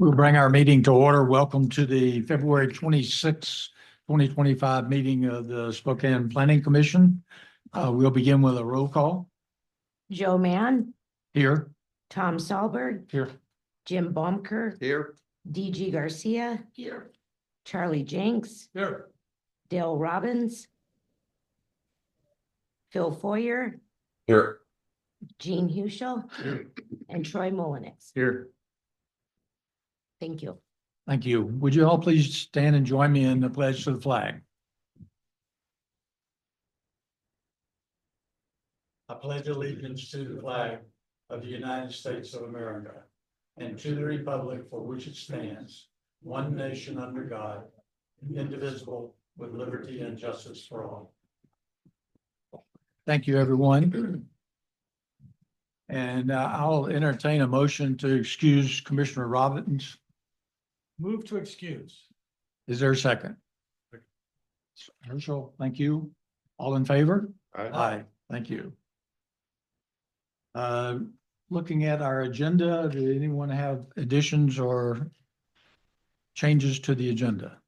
We'll bring our meeting to order. Welcome to the February 26, 2025 meeting of the Spokane Planning Commission. We'll begin with a roll call. Joe Mann, Here. Tom Sahlberg, Here. Jim Baumker, Here. DG Garcia, Here. Charlie Jenks, Here. Dale Robbins, Phil Foyer, Here. Gene Huschel, and Troy Mullenix. Here. Thank you. Thank you. Would you all please stand and join me in the pledge to the flag? I pledge allegiance to the flag of the United States of America and to the republic for which it stands, one nation under God, indivisible, with liberty and justice for all. Thank you, everyone. And I'll entertain a motion to excuse Commissioner Robbins. Move to excuse. Is there a second? Herschel, thank you. All in favor? Aye. Thank you. Looking at our agenda, did anyone have additions or changes to the agenda?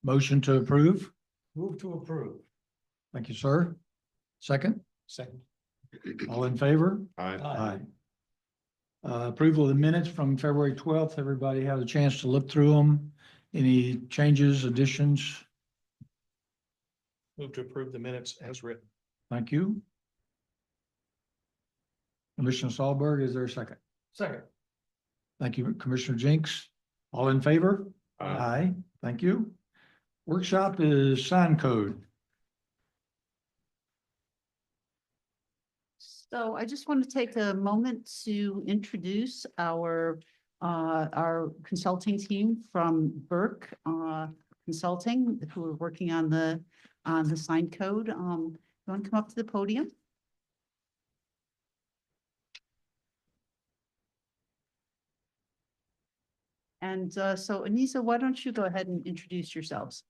Motion to approve? Move to approve. Thank you, sir. Second? Second. All in favor? Aye. Aye. Approval of the minutes from February 12th. Everybody had a chance to look through them. Any changes, additions? Move to approve the minutes as written. Thank you. Commissioner Sahlberg, is there a second? Second. Thank you, Commissioner Jenks. All in favor? Aye. Aye. Thank you. Workshop is sign code. So I just want to take a moment to introduce our consulting team from Burke Consulting, who are working on the sign code. You want to come up to the podium? And so Anisa, why don't you go ahead and introduce yourselves?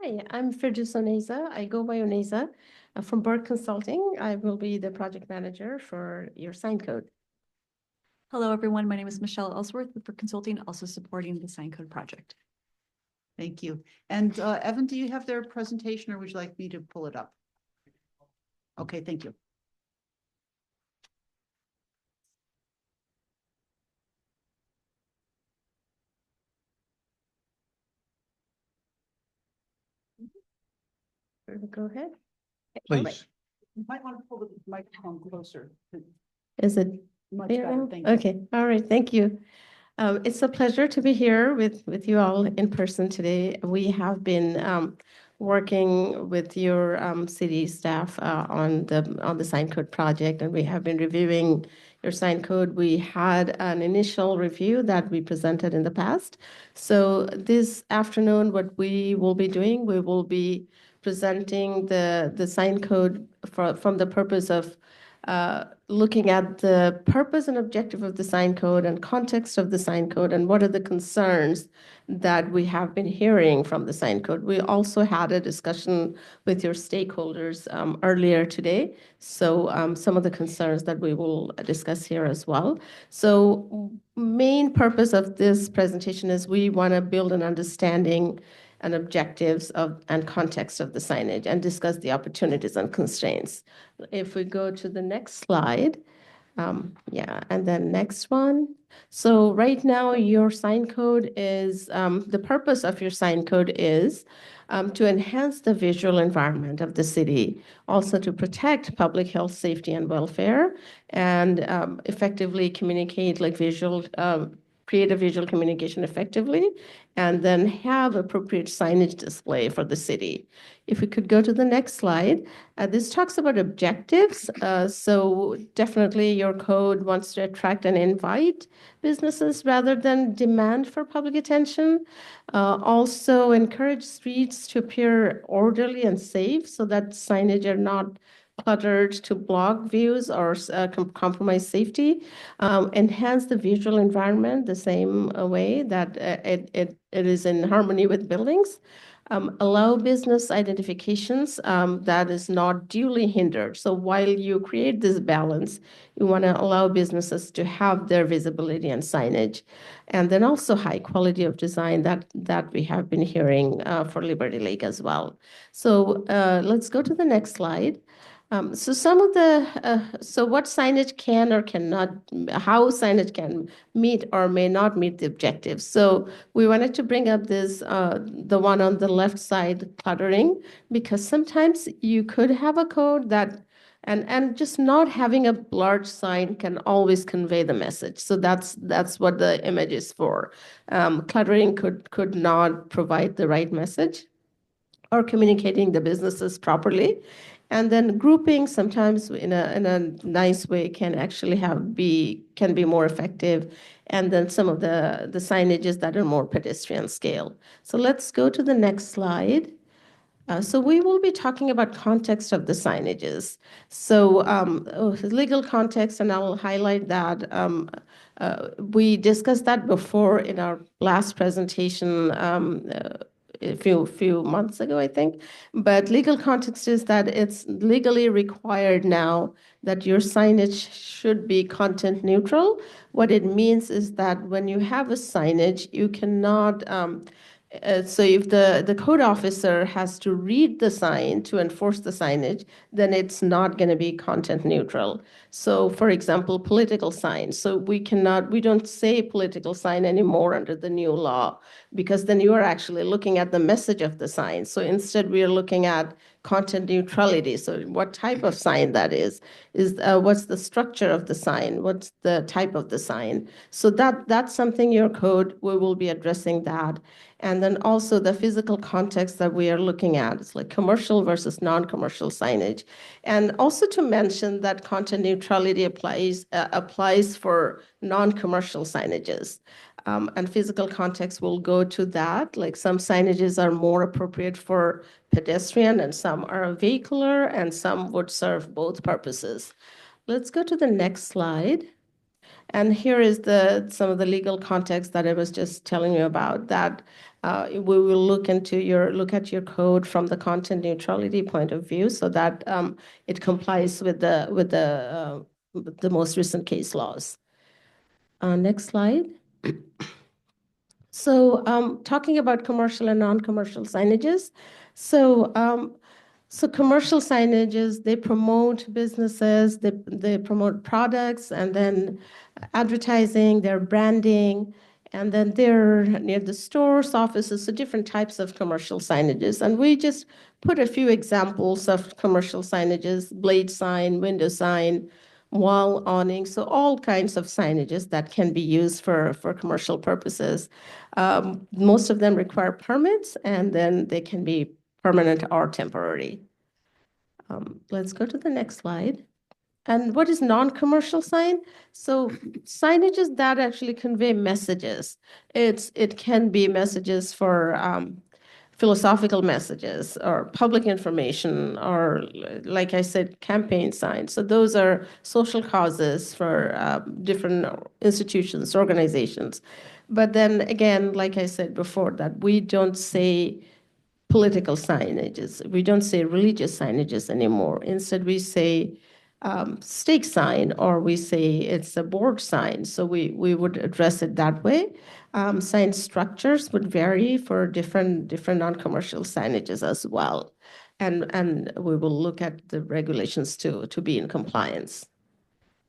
Hi, I'm Firdous Oneza. I go by Oneza from Burke Consulting. I will be the project manager for your sign code. Hello, everyone. My name is Michelle Ellsworth with Burke Consulting, also supporting the sign code project. Thank you. And Evan, do you have their presentation or would you like me to pull it up? Okay, thank you. Go ahead. Please. You might want to pull the microphone closer. Is it Much clear better, now? thank you. Okay, all right, thank you. It's a pleasure to be here with you all in person today. We have been working with your city staff on the sign code project, and we have been reviewing your sign code. We had an initial review that we presented in the past. So this afternoon, what we will be doing, we will be presenting the sign code from the purpose of looking at the purpose and objective of the sign code and context of the sign code and what are the concerns that we have been hearing from the sign code. We also had a discussion with your stakeholders earlier today. So some of the concerns that we will discuss here as well. So main purpose of this presentation is we want to build an understanding and objectives of and context of the signage and discuss the opportunities and constraints. If we go to the next slide, and then next one. So right now your sign code is, the purpose of your sign code is to enhance the visual environment of the city, also to protect public health, safety, and welfare, and effectively communicate like create a visual communication effectively, and then have appropriate signage display for the city. If we could go to the next slide, this talks about objectives. So definitely your code wants to attract and invite businesses rather than demand for public attention. Also encourage streets to appear orderly and safe so that signage are not cluttered to block views or compromise safety. Enhance the visual environment the same way that it is in harmony with buildings. allow business identifications that is not duly hindered. So while you create this balance, you want to allow businesses to have their visibility and signage, and then also high quality of design that we have been hearing for Liberty Lake as well. So let's go to the next slide. So some of the, so what signage can or cannot, how signage can meet or may not meet the objectives. So we wanted to bring up this, the one on the left side, cluttering, because sometimes you could have a code that, and just not having a large sign can always convey the message. So that's what the image is for. Cluttering could not provide the right message or communicating the businesses properly. And then grouping sometimes in a nice way can actually can be more effective. And then some of the signages that are more pedestrian scale. So let's go to the next slide. So we will be talking about context of the signages. So legal context, and I'll highlight that. We discussed that before in our last presentation a few months ago, I think. But legal context is that it's legally required now that your signage should be content neutral. What it means is that when you have a signage, you cannot so if the code officer has to read the sign to enforce the signage, then it's not going to be content neutral. So for example, political signs. So we don't say political sign anymore under the new law, because then you are actually looking at the message of the sign. So instead we are looking at content neutrality. So what type of sign that is what's the structure of the sign, what's the type of the sign. So that's something your code, we will be addressing that. And then also the physical context that we are looking at, it's like commercial versus non-commercial signage. And also to mention that content neutrality applies for non-commercial signages. And physical context will go to that. Like some signages are more appropriate for pedestrian and some are vehicular and some would serve both purposes. Let's go to the next slide. And here is some of the legal context that I was just telling you about, that we will look at your code from the content neutrality point of view, so that it complies with the most recent case laws. Next slide. So talking about commercial and non-commercial signages. So commercial signages, they promote businesses, they promote products, and then advertising, their branding, and then they're near the stores, offices, so different types of commercial signages. And we just put a few examples of commercial signages: blade sign, window sign, wall awning, so all kinds of signages that can be used for commercial purposes. Most of them require permits, and then they can be permanent or temporary. Let's go to the next slide. And what is non-commercial sign? So signages that actually convey messages. It can be messages for philosophical messages or public information, or like I said, campaign signs. So those are social causes for different institutions, organizations. But then again, like I said before, that we don't say political signages. We don't say religious signages anymore. Instead, we say stake sign, or we say it's a board sign. So we would address it that way. Sign structures would vary for different non-commercial signages as well. And we will look at the regulations to be in compliance.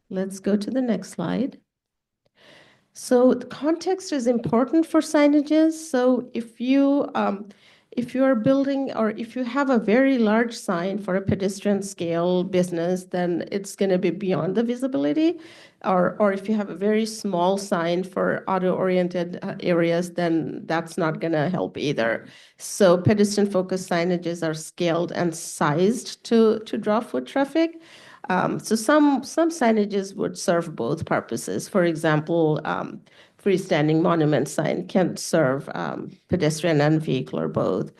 Let's go to the next slide. So the context is important for signages. So if you are building, or if you have a very large sign for a pedestrian scale business, then it's going to be beyond the visibility. Or if you have a very small sign for auto-oriented areas, then that's not going to help either. So pedestrian-focused signages are scaled and sized to draw foot traffic. So some signages would serve both purposes. For example, freestanding monument sign can serve pedestrian and vehicular both.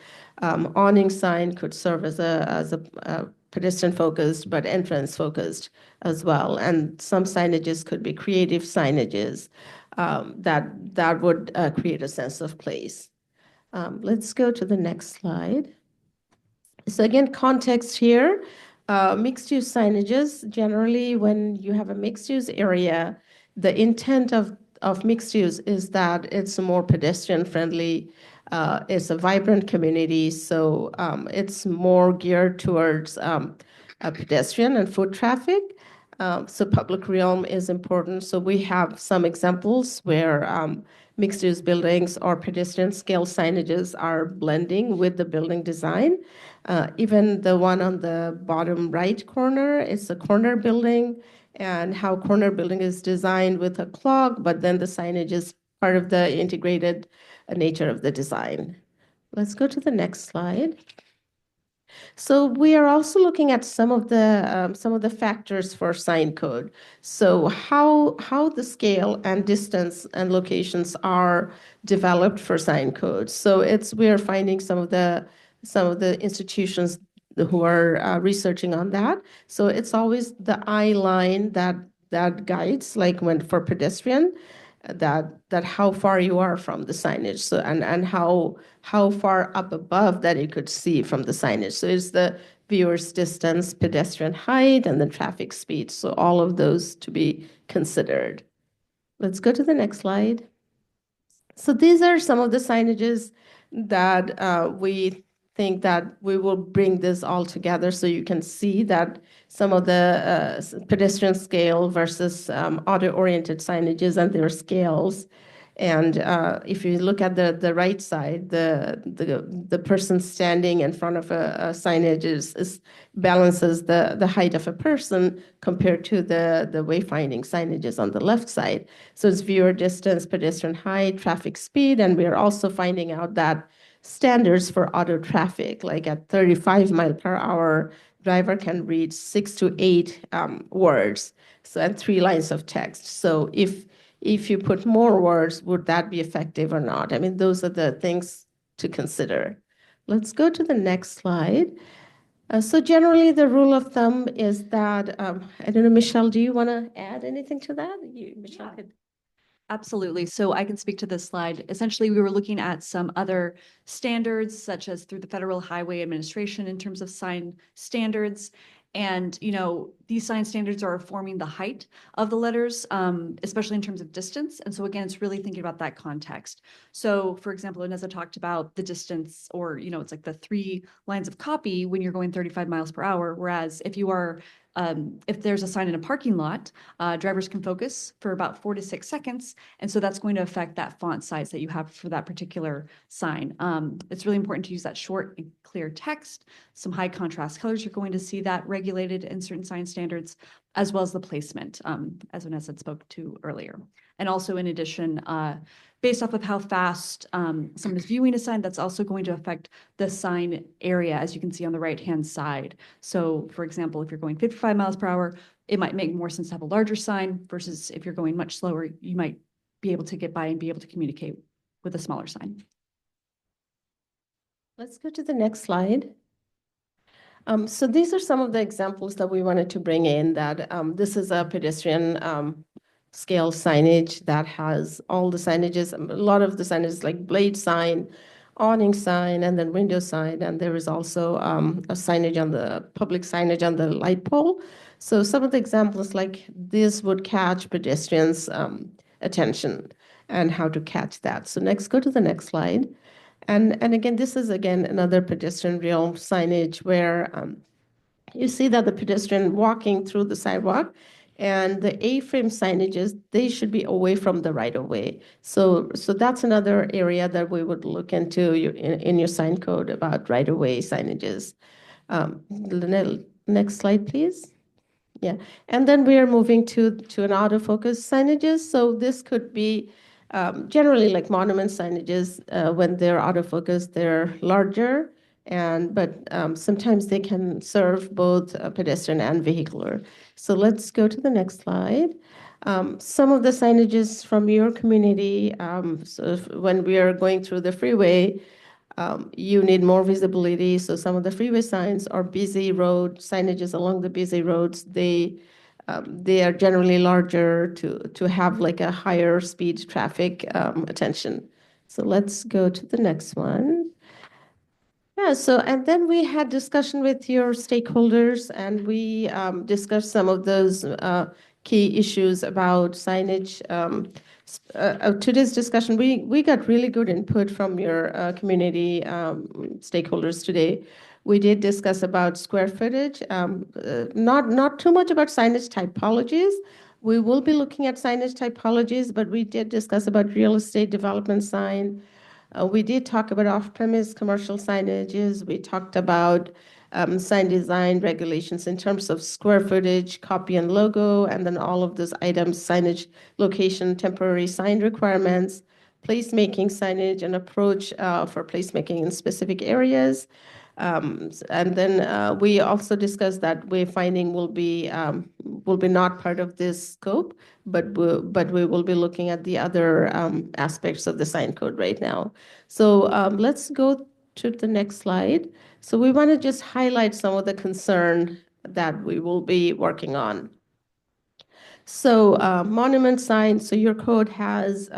Awning sign could serve as a pedestrian focused, but entrance focused as well. And some signages could be creative signages that would create a sense of place. Let's go to the next slide. So again, context here, mixed-use signages, generally when you have a mixed-use area, the intent of mixed use is that it's more pedestrian-friendly, it's a vibrant community, so it's more geared towards pedestrian and foot traffic. So public realm is important. So we have some examples where mixed-use buildings or pedestrian scale signages are blending with the building design. Even the one on the bottom right corner is a corner building, and how corner building is designed with a clock, but then the signage is part of the integrated nature of the design. Let's go to the next slide. So we are also looking at some of the factors for sign code. So how the scale and distance and locations are developed for sign code. So we are finding some of the institutions who are researching on that. So it's always the eye line that guides, like when for pedestrian, that how far you are from the signage. So and how far up above that you could see from the signage. So it's the viewer's distance, pedestrian height, and the traffic speed. So all of those to be considered. Let's go to the next slide. So these are some of the signages that we think that we will bring this all together so you can see that some of the pedestrian scale versus auto-oriented signages and their scales. And if you look at the right side, the person standing in front of a signage balances the height of a person compared to the wayfinding signages on the left side. So it's viewer distance, pedestrian height, traffic speed, and we're also finding out that standards for auto traffic, like at 35 miles per hour, driver can read 6 to 8 words, so and 3 lines of text. So if you put more words, would that be effective or not? I mean, those are the things to consider. Let's go to the next slide. So generally, the rule of thumb is that, I don't know, Michelle, do you want to add anything to that? Michelle Yeah. could. Absolutely. So I can speak to this slide. Essentially, we were looking at some other standards, such as through the Federal Highway Administration in terms of sign standards. And, these sign standards are forming the height of the letters, especially in terms of distance. And so again, it's really thinking about that context. So for example, Ineza talked about the distance, or, it's like the 3 lines of copy when you're going 35 miles per hour. Whereas if there's a sign in a parking lot, drivers can focus for about 4 to 6 seconds. And so that's going to affect that font size that you have for that particular sign. It's really important to use that short and clear text, some high contrast colors. You're going to see that regulated in certain sign standards, as well as the placement, as Vanessa had spoke to earlier. And also in addition, based off of how fast someone is viewing a sign, that's also going to affect the sign area, as you can see on the right-hand side. So for example, if you're going 55 miles per hour, it might make more sense to have a larger sign versus if you're going much slower, you might be able to get by and be able to communicate with a smaller sign. Let's go to the next slide. So these are some of the examples that we wanted to bring in, that this is a pedestrian scale signage that has all the signages, a lot of the signages like blade sign, awning sign, and then window sign. And there is also a signage on the public signage on the light pole. So some of the examples like this would catch pedestrians' attention and how to catch that. So next, go to the next slide. And again, this is again another pedestrian realm signage where you see that the pedestrian walking through the sidewalk, and the A-frame signages, they should be away from the right-of-way. So that's another area that we would look into in your sign code about right-of-way signages. Next slide, please. Yeah, and then we are moving to an autofocus signages. So this could be generally like monument signages. When they're autofocus, they're larger, but sometimes they can serve both pedestrian and vehicular. So let's go to the next slide. Some of the signages from your community, so when we are going through the freeway, you need more visibility. So some of the freeway signs are busy road signages along the busy roads. They are generally larger to have like a higher speed traffic attention. So let's go to the next one. Yeah, so, and then we had discussion with your stakeholders and we discussed some of those key issues about signage. Today's discussion, we got really good input from your community stakeholders today. We did discuss about square footage, not too much about signage typologies. We will be looking at signage typologies, but we did discuss about real estate development sign. We did talk about off-premise commercial signages. We talked about sign design regulations in terms of square footage, copy and logo, and then all of those items, signage, location, temporary sign requirements, placemaking signage, and approach for placemaking in specific areas. And then we also discussed that wayfinding will be not part of this scope, but we will be looking at the other aspects of the sign code right now. So let's go to the next slide. So we want to just highlight some of the concern that we will be working on. So monument signs, so your code has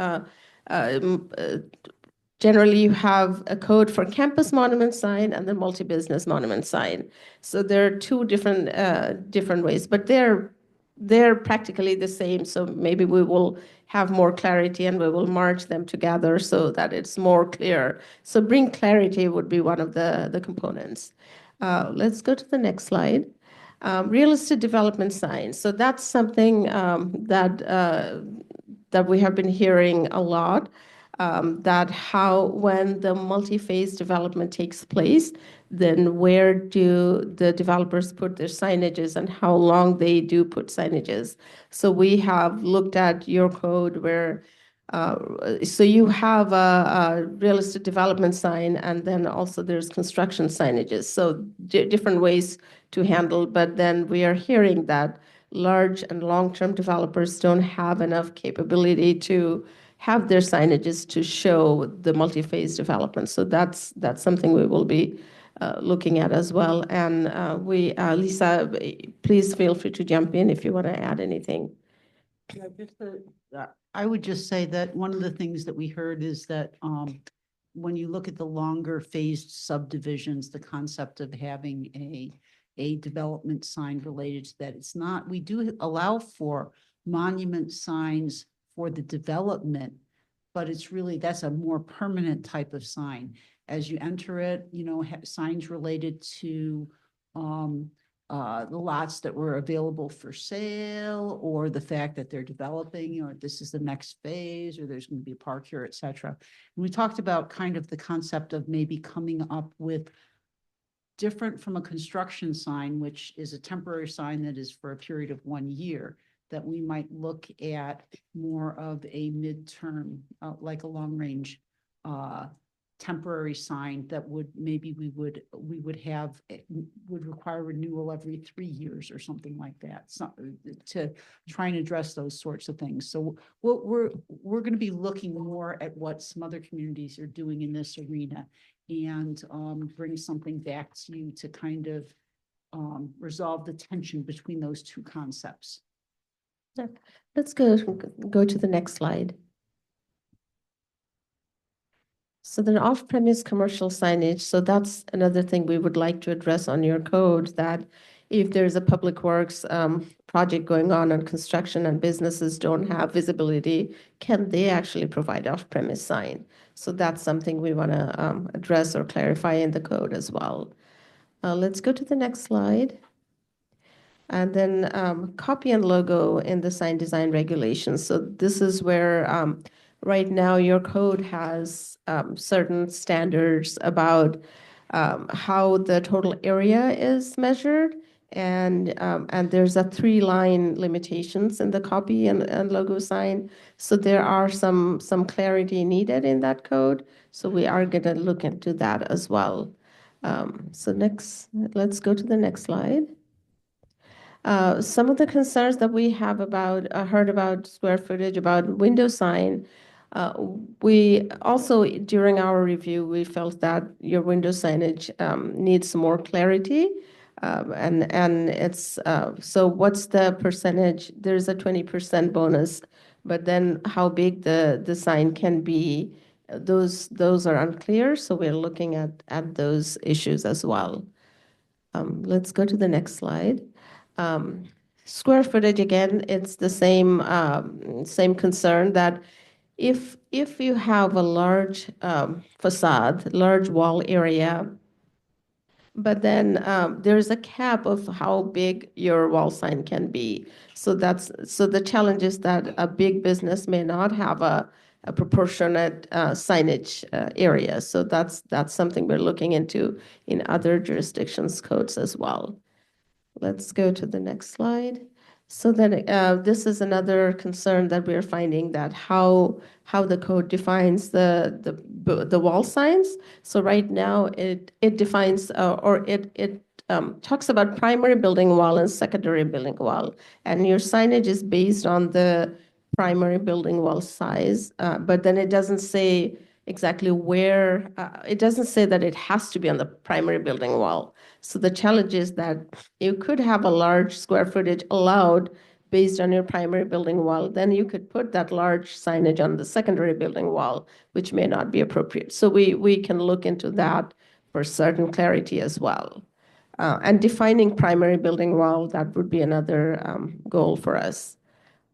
generally you have a code for campus monument sign and the multi-business monument sign. So there are two different ways, but they're practically the same. So maybe we will have more clarity and we will merge them together so that it's more clear. So bring clarity would be one of the components. Let's go to the next slide. Real estate development signs. So that's something that we have been hearing a lot. That how when the multi-phase development takes place, then where do the developers put their signages and how long they do put signages. So we have looked at your code where, so you have a real estate development sign and then also there's construction signages. So different ways to handle, but then we are hearing that large and long-term developers don't have enough capability to have their signages to show the multi-phase development. So that's something we will be looking at as well. And Lisa, please feel free to jump in if you want to add anything. I would just say that one of the things that we heard is that when you look at the longer phased subdivisions, the concept of having a development sign related to that, it's not, we do allow for monument signs for the development, but it's really, that's a more permanent type of sign. As you enter it, you know, signs related to the lots that were available for sale, or the fact that they're developing, or this is the next phase, or there's going to be a park here, et cetera. And we talked about kind of the concept of maybe coming up with different from a construction sign, which is a temporary sign that is for a period of 1 year, that we might look at more of a midterm, like a long range temporary sign that would maybe we would have would require renewal every 3 years or something like that, so, to try and address those sorts of things. So we're going to be looking more at what some other communities are doing in this arena and bring something back to you to kind of resolve the tension between those two concepts. Let's go to the next slide. So then off-premise commercial signage. So that's another thing we would like to address on your code, that if there's a public works project going on construction and businesses don't have visibility, can they actually provide off-premise sign? So that's something we want to address or clarify in the code as well. Let's go to the next slide. And then copy and logo in the sign design regulations. So this is where right now your code has certain standards about how the total area is measured. And there's a 3-line limitations in the copy and logo sign. So there are some clarity needed in that code. So we are going to look into that as well. So next, let's go to the next slide. Some of the concerns that we have about, heard about square footage, about window sign, we also, during our review, we felt that your window signage needs more clarity. And it's, so what's the percentage? There's a 20% bonus, but then how big the sign can be those are unclear, so we're looking at those issues as well. Let's go to the next slide. Square footage, again, it's the same concern that if you have a large facade, large wall area, but then there's a cap of how big your wall sign can be. So the challenge is that a big business may not have a proportionate signage area. So that's something we're looking into in other jurisdictions' codes as well. Let's go to the next slide. So then this is another concern that we're finding, that how the code defines the wall signs. So right now it defines it talks about primary building wall and secondary building wall, and your signage is based on the primary building wall size, but then it doesn't say exactly where. It doesn't say that it has to be on the primary building wall. So the challenge is that you could have a large square footage allowed based on your primary building wall. Then you could put that large signage on the secondary building wall, which may not be appropriate. So we can look into that for certain clarity as well. And defining primary building wall, that would be another goal for us.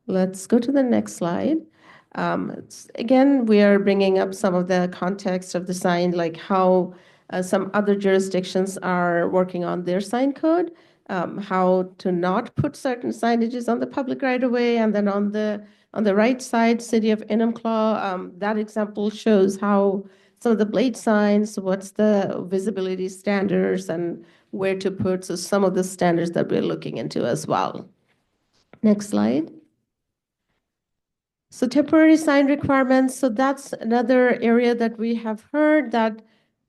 Let's go to the next slide. Again, we are bringing up some of the context of the sign, like how some other jurisdictions are working on their sign code, how to not put certain signages on the public right of way, and then on the right side, City of Enumclaw, that example shows how some of the blade signs, what's the visibility standards, and where to put. So some of the standards that we're looking into as well. Next slide. So temporary sign requirements. So that's another area that we have heard, that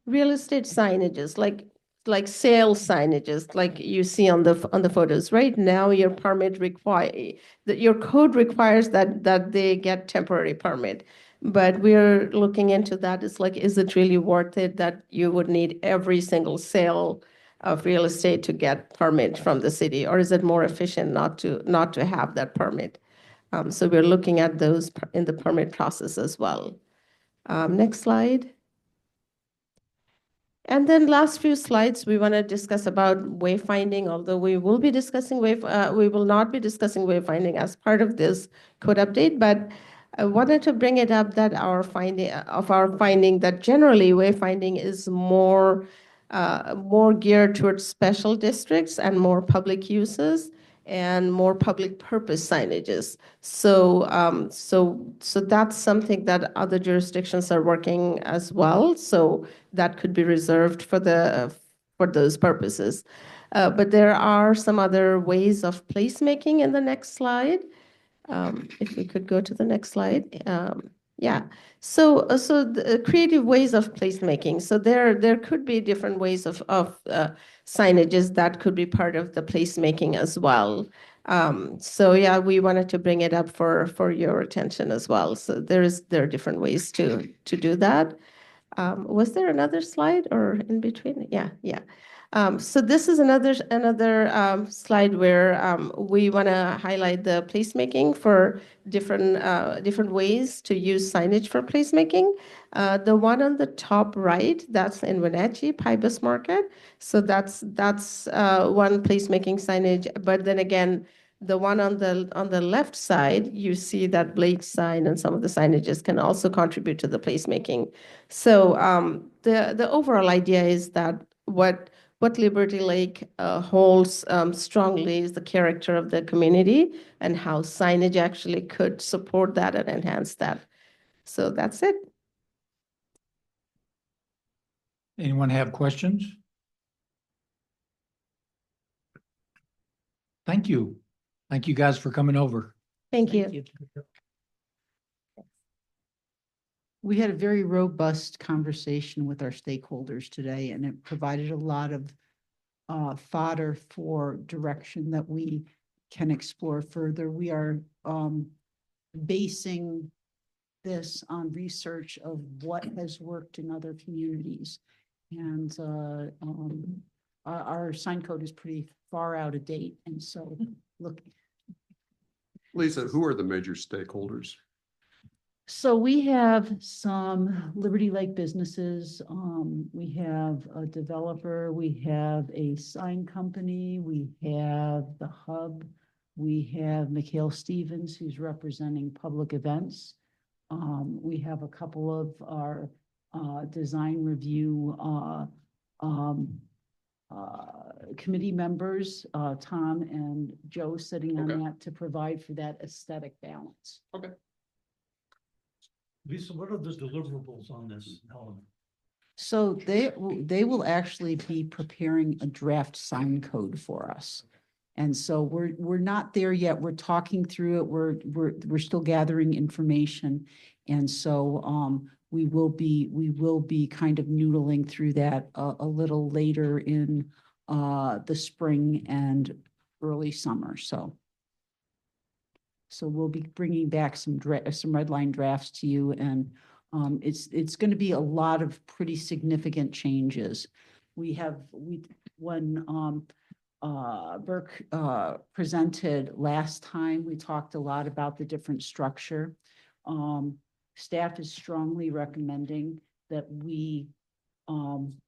real estate signages, like sales signages, like you see on the photos. Right now, your permit your code requires that they get temporary permit. But we're looking into that. It's like, is it really worth it that you would need every single sale of real estate to get permit from the city, or is it more efficient not to have that permit? So we're looking at those in the permit process as well. Next slide. And then last few slides, we want to discuss about wayfinding, although we will be discussing we will not be discussing wayfinding as part of this code update, but I wanted to bring it up that our finding that generally wayfinding is more geared towards special districts and more public uses and more public purpose signages. So that's something that other jurisdictions are working as well. So that could be reserved for those purposes. But there are some other ways of placemaking in the next slide. If we could go to the next slide. Yeah. So the creative ways of placemaking. So there could be different ways of signages that could be part of the placemaking as well. So yeah, we wanted to bring it up for your attention as well. So there are different ways to do that. Was there another slide or in between? Yeah. So this is another slide where we want to highlight the placemaking for different ways to use signage for placemaking. The one on the top right, that's in Wenatchee, Pybus Market. So that's one placemaking signage. But then again, the one on the left side, you see that Blake sign and some of the signages can also contribute to the placemaking. So the overall idea is that what Liberty Lake holds strongly is the character of the community and how signage actually could support that and enhance that. So that's it. Anyone have questions? Thank you. Thank you guys for coming over. Thank you. We had a very robust conversation with our stakeholders today, and it provided a lot of fodder for direction that we can explore further. We are basing this on research of what has worked in other communities. And our sign code is pretty far out of date. And so look. Lisa, who are the major stakeholders? So we have some Liberty Lake businesses. We have a developer, we have a sign company, we have the Hub. We have Mikhail Stevens, who's representing public events. We have a couple of our, design review, committee members, Tom and Joe sitting on Okay. that to provide for that aesthetic balance. Lisa, what are the deliverables on this element? So they will actually be preparing a draft sign code for us. And so we're not there yet. We're talking through it. We're still gathering information. And so we will be kind of noodling through that a little later in the spring and early summer. So we'll be bringing back some red line drafts to you, and it's going to be a lot of pretty significant changes. When Burke presented last time, we talked a lot about the different structure. Staff is strongly recommending that we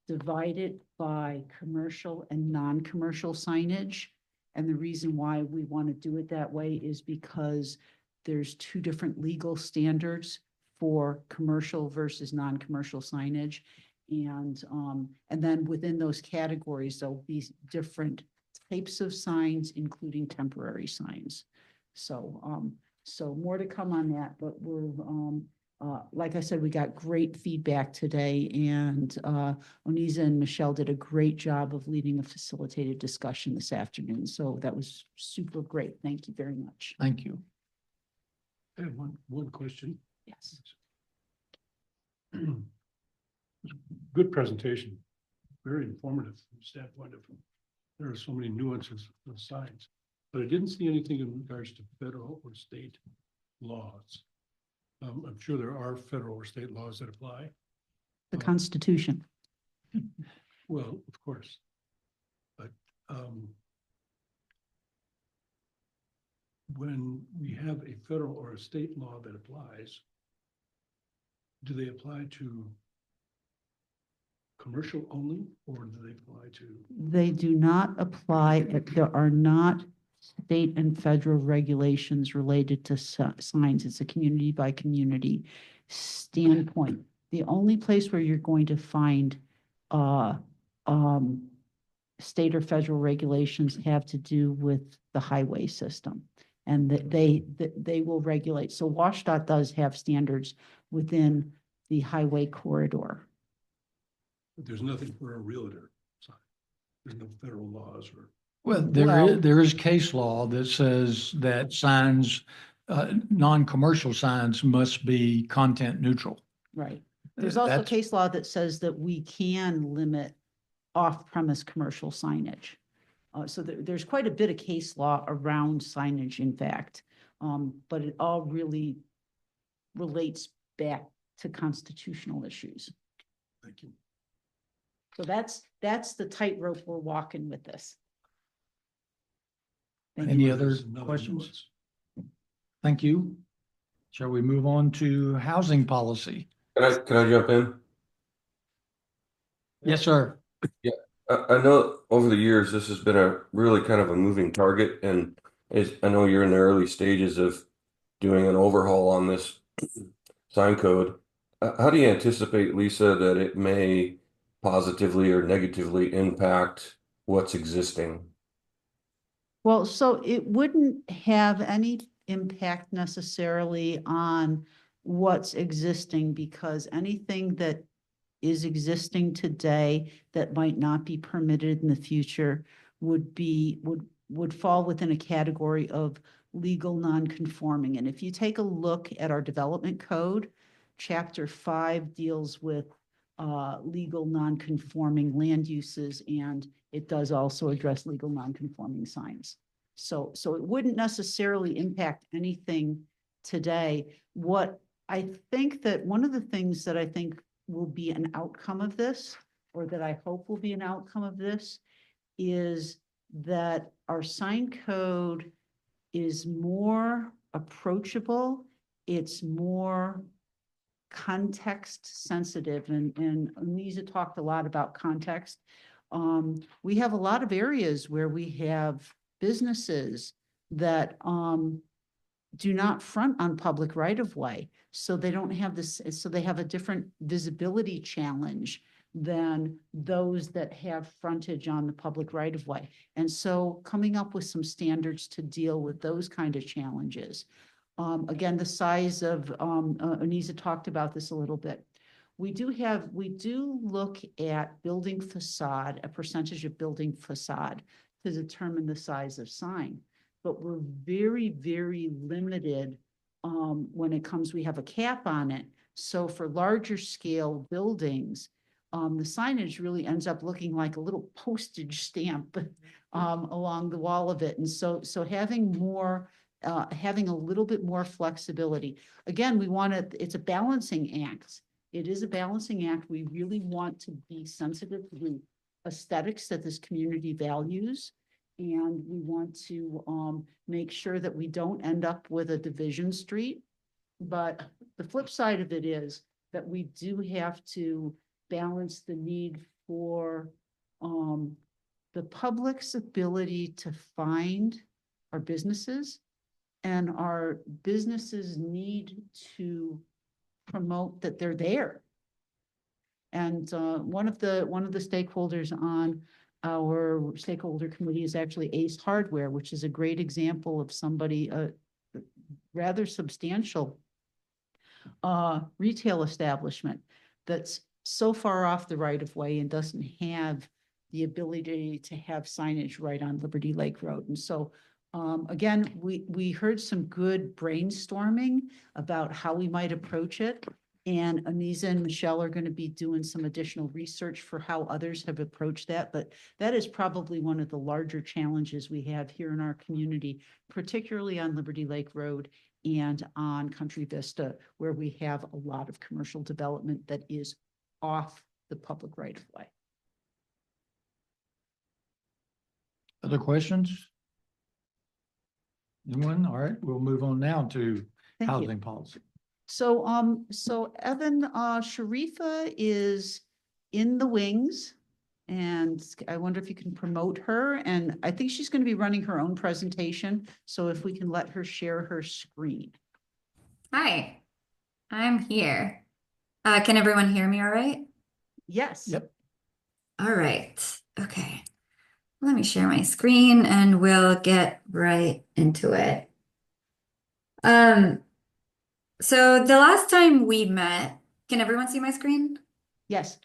divide it by commercial and non-commercial signage. And the reason why we want to do it that way is because there's two different legal standards for commercial versus non-commercial signage. And then within those categories, there'll be different types of signs, including temporary signs. So more to come on that, but we're, like I said, we got great feedback today, and Oniza and Michelle did a great job of leading a facilitated discussion this afternoon. So that was super great. Thank you very much. Thank you. I have one question. Yes. Good presentation, very informative from the standpoint of, there are so many nuances of signs, but I didn't see anything in regards to federal or state laws. I'm sure there are federal or state laws that apply. The Constitution. Well, of course, but when we have a federal or a state law that applies, do they apply to commercial only, or do they apply to? They do not apply, there are not state and federal regulations related to signs. It's a community by community standpoint. The only place where you're going to find state or federal regulations have to do with the highway system, and that they will regulate. So WashDOT does have standards within the highway corridor. But there's nothing for a realtor sign. There's no federal laws or. Well, Well- there is case law that says that signs, non-commercial signs must be content neutral. Right. There's also That's- case law that says that we can limit off-premise commercial signage. So there's quite a bit of case law around signage, in fact. But it all really relates back to constitutional issues. Thank you. So that's the tightrope we're walking with this. Thank Any you. other There's another questions? nuance. Thank you. Shall we move on to housing policy? Can I jump in? Yes, sir. I know over the years, this has been a really kind of a moving target, and I know you're in the early stages of doing an overhaul on this sign code. How do you anticipate, Lisa, that it may positively or negatively impact what's existing? Well, so it wouldn't have any impact necessarily on what's existing, because anything that is existing today that might not be permitted in the future would fall within a category of legal non-conforming. And if you take a look at our development code, Chapter 5 deals with legal non-conforming land uses, and it does also address legal non-conforming signs. So it wouldn't necessarily impact anything today. What I think that one of the things that I think will be an outcome of this, or that I hope will be an outcome of this, is that our sign code is more approachable. It's more context sensitive, and Lisa talked a lot about context. We have a lot of areas where we have businesses that do not front on public right of way. So they don't have this, so they have a different visibility challenge than those that have frontage on the public right of way. And so coming up with some standards to deal with those kind of challenges. Again, the size of, Anisa talked about this a little bit. We do look at building facade, a percentage of building facade to determine the size of sign. But we're very, very limited when it comes, we have a cap on it. So for larger scale buildings, the signage really ends up looking like a little postage stamp along the wall of it. And so having more, having a little bit more flexibility. Again, we want to, it's a balancing act. It is a balancing act. We really want to be sensitive to the aesthetics that this community values. And we want to make sure that we don't end up with a division street. But the flip side of it is that we do have to balance the need for the public's ability to find our businesses, and our businesses need to promote that they're there. And one of the stakeholders on our stakeholder committee is actually Ace Hardware, which is a great example of somebody, rather substantial retail establishment that's so far off the right of way and doesn't have the ability to have signage right on Liberty Lake Road. And so again, we heard some good brainstorming about how we might approach it. And Anisa and Michelle are going to be doing some additional research for how others have approached that. But that is probably one of the larger challenges we have here in our community, particularly on Liberty Lake Road and on Country Vista, where we have a lot of commercial development that is off the public right of way. Other questions? Anyone? All right, we'll move on now to Thank you. housing policy. So, Evan, Sharifa is in the wings, and I wonder if you can promote her. And I think she's going to be running her own presentation. So if we can let her share her screen. Hi, I'm here. Can everyone hear me all right? Yes. Yep. All right. Okay. Let me share my screen and we'll get right into it. So the last time we met, can everyone see my screen? Yes.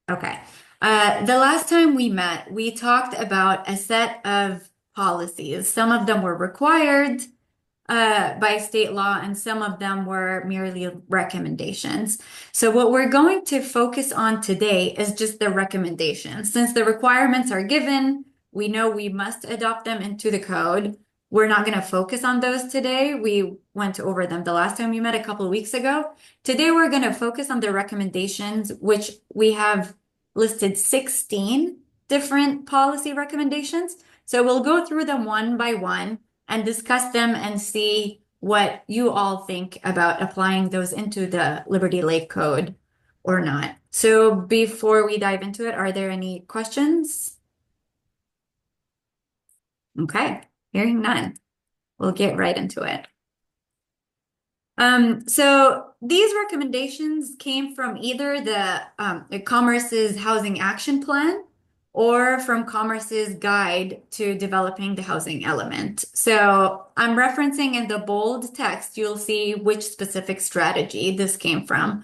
Okay. The last time we met, we talked about a set of policies. Some of them were required by state law, and some of them were merely recommendations. So what we're going to focus on today is just the recommendations. Since the requirements are given, we know we must adopt them into the code. We're not going to focus on those today. We went over them the last time we met a couple of weeks ago. Today, we're going to focus on the recommendations, which we have listed 16 different policy recommendations. So we'll go through them one by one and discuss them and see what you all think about applying those into the Liberty Lake Code or not. So before we dive into it, are there any questions? Okay, hearing none. We'll get right into it. So these recommendations came from either the Commerce's Housing Action Plan or from Commerce's Guide to Developing the Housing Element. So I'm referencing in the bold text, you'll see which specific strategy this came from.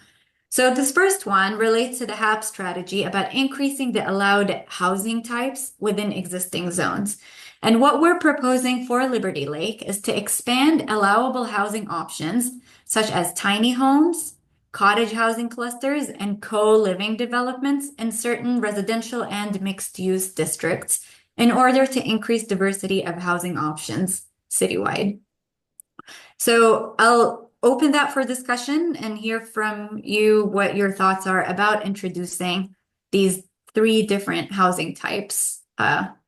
So this first one relates to the HAP strategy about increasing the allowed housing types within existing zones. And what we're proposing for Liberty Lake is to expand allowable housing options, such as tiny homes, cottage housing clusters, and co-living developments in certain residential and mixed-use districts in order to increase diversity of housing options citywide. So I'll open that for discussion and hear from you what your thoughts are about introducing these 3 different housing types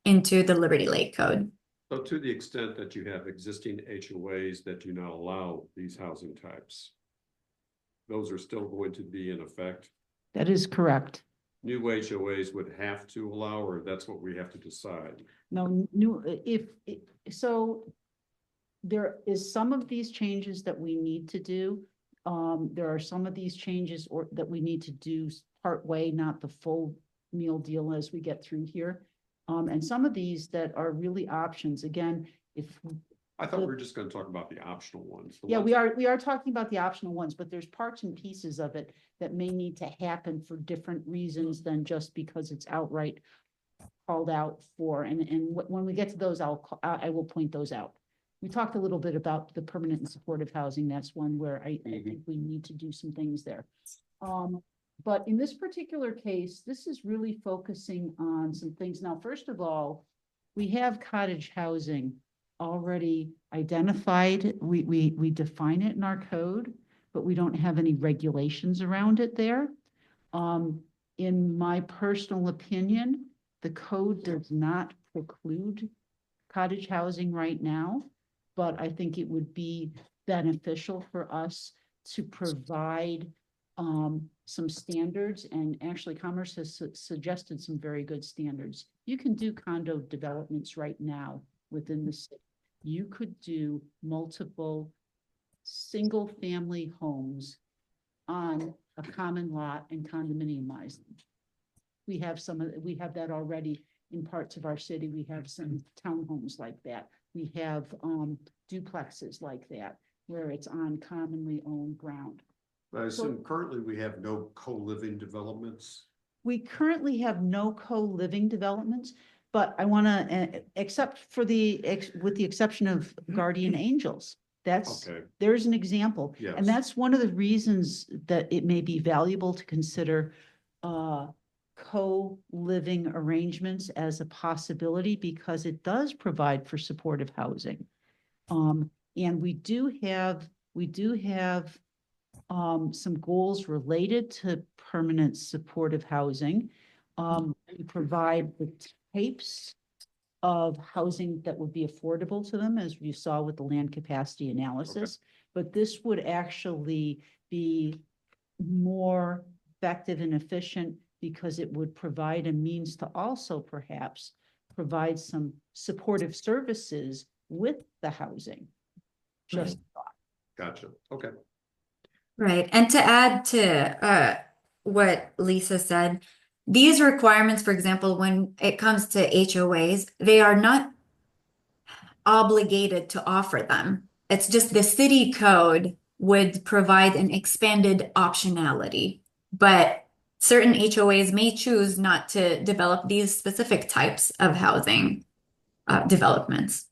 into the Liberty Lake Code. So to the extent that you have existing HOAs that do not allow these housing types, those are still going to be in effect. That is correct. New HOAs would have to allow, or that's what we have to decide. No, so there is some of these changes that we need to do. There are some of these changes that we need to do part way, not the full meal deal as we get through here. And some of these that are really options. Again, if I thought we were just gonna talk about the optional ones. the yeah, ones- we are talking about the optional ones, but there's parts and pieces of it that may need to happen for different reasons than just because it's outright called out for, and when we get to those, I will point those out. We talked a little bit about the permanent and supportive housing. That's one where I think we need to do some things there. But in this particular case, this is really focusing on some things. Now, first of all, we have cottage housing already identified. We define it in our code, but we don't have any regulations around it there. In my personal opinion, the code does not preclude cottage housing right now, but I think it would be beneficial for us to provide some standards, and actually Commerce has suggested some very good standards. You can do condo developments right now within the city. You could do multiple single-family homes on a common lot and condominiumize them. We have that already in parts of our city. We have some townhomes like that. We have duplexes like that, where it's on commonly owned ground. I assume currently we have no co-living developments. We currently have no co-living developments, but I want to, except for with the exception of guardian angels. Okay. There's an example. Yes. And that's one of the reasons that it may be valuable to consider co-living arrangements as a possibility, because it does provide for supportive housing. And we do have some goals related to permanent supportive housing. We provide the types of housing that would be affordable to them, as you saw with the land capacity analysis. But this would actually be more effective and efficient because it would provide a means to also perhaps provide some supportive services with the housing. Just Gotcha. Okay. Right. And to add to what Lisa said, these requirements, for example, when it comes to HOAs, they are not obligated to offer them. It's just the city code would provide an expanded optionality, but certain HOAs may choose not to develop these specific types of housing developments.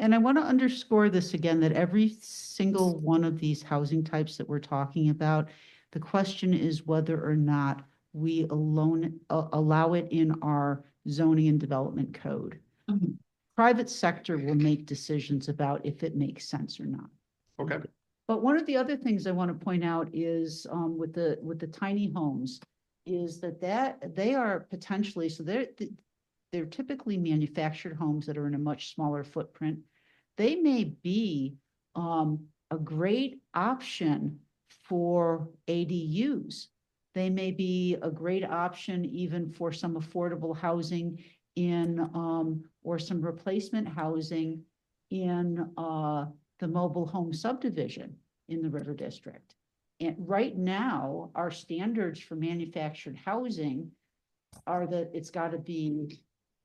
And I want to underscore this again, that every single one of these housing types that we're talking about, the question is whether or not we allow it in our zoning and development code. Mhm. Private sector will make decisions about if it makes sense or not. Okay. But one of the other things I want to point out is with the tiny homes is that they are potentially, so they're typically manufactured homes that are in a much smaller footprint. They may be a great option for ADUs. They may be a great option even for some affordable housing in or some replacement housing in the mobile home subdivision in the River District. And right now, our standards for manufactured housing are that it's got to be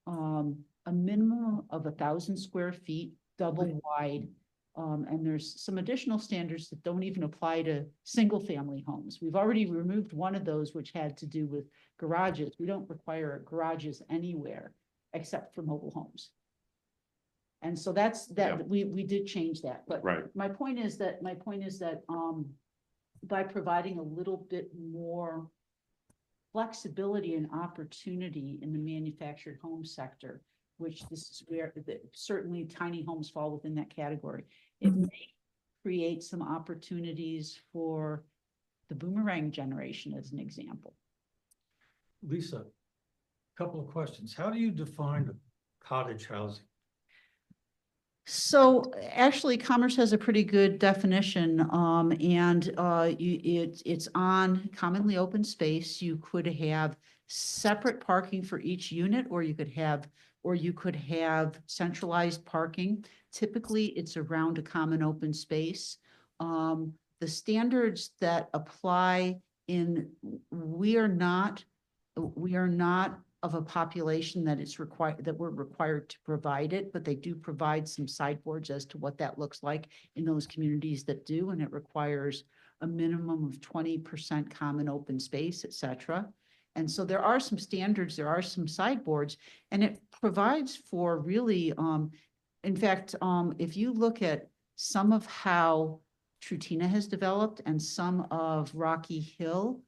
a minimum of 1,000 square feet, double wide. And there's some additional standards that don't even apply to single family homes. We've already removed one of those, which had to do with garages. We don't require garages anywhere except for mobile homes. And so that's that. Yeah. We did change that, but Right. my point is that by providing a little bit more flexibility and opportunity in the manufactured home sector, which this is where certainly tiny homes fall within that category. It may create some opportunities for the boomerang generation, as an example. Lisa, couple of questions. How do you define cottage housing? So actually, commerce has a pretty good definition, it's on commonly open space. You could have separate parking for each unit, or you could have centralized parking. Typically, it's around a common open space. The standards that apply we are not of a population that we're required to provide it, but they do provide some sideboards as to what that looks like in those communities that do, and it requires a minimum of 20% common open space, et cetera. And so there are some standards, there are some sideboards, and it provides for really, in fact, if you look at some of how Trutina has developed and some of Rocky Hill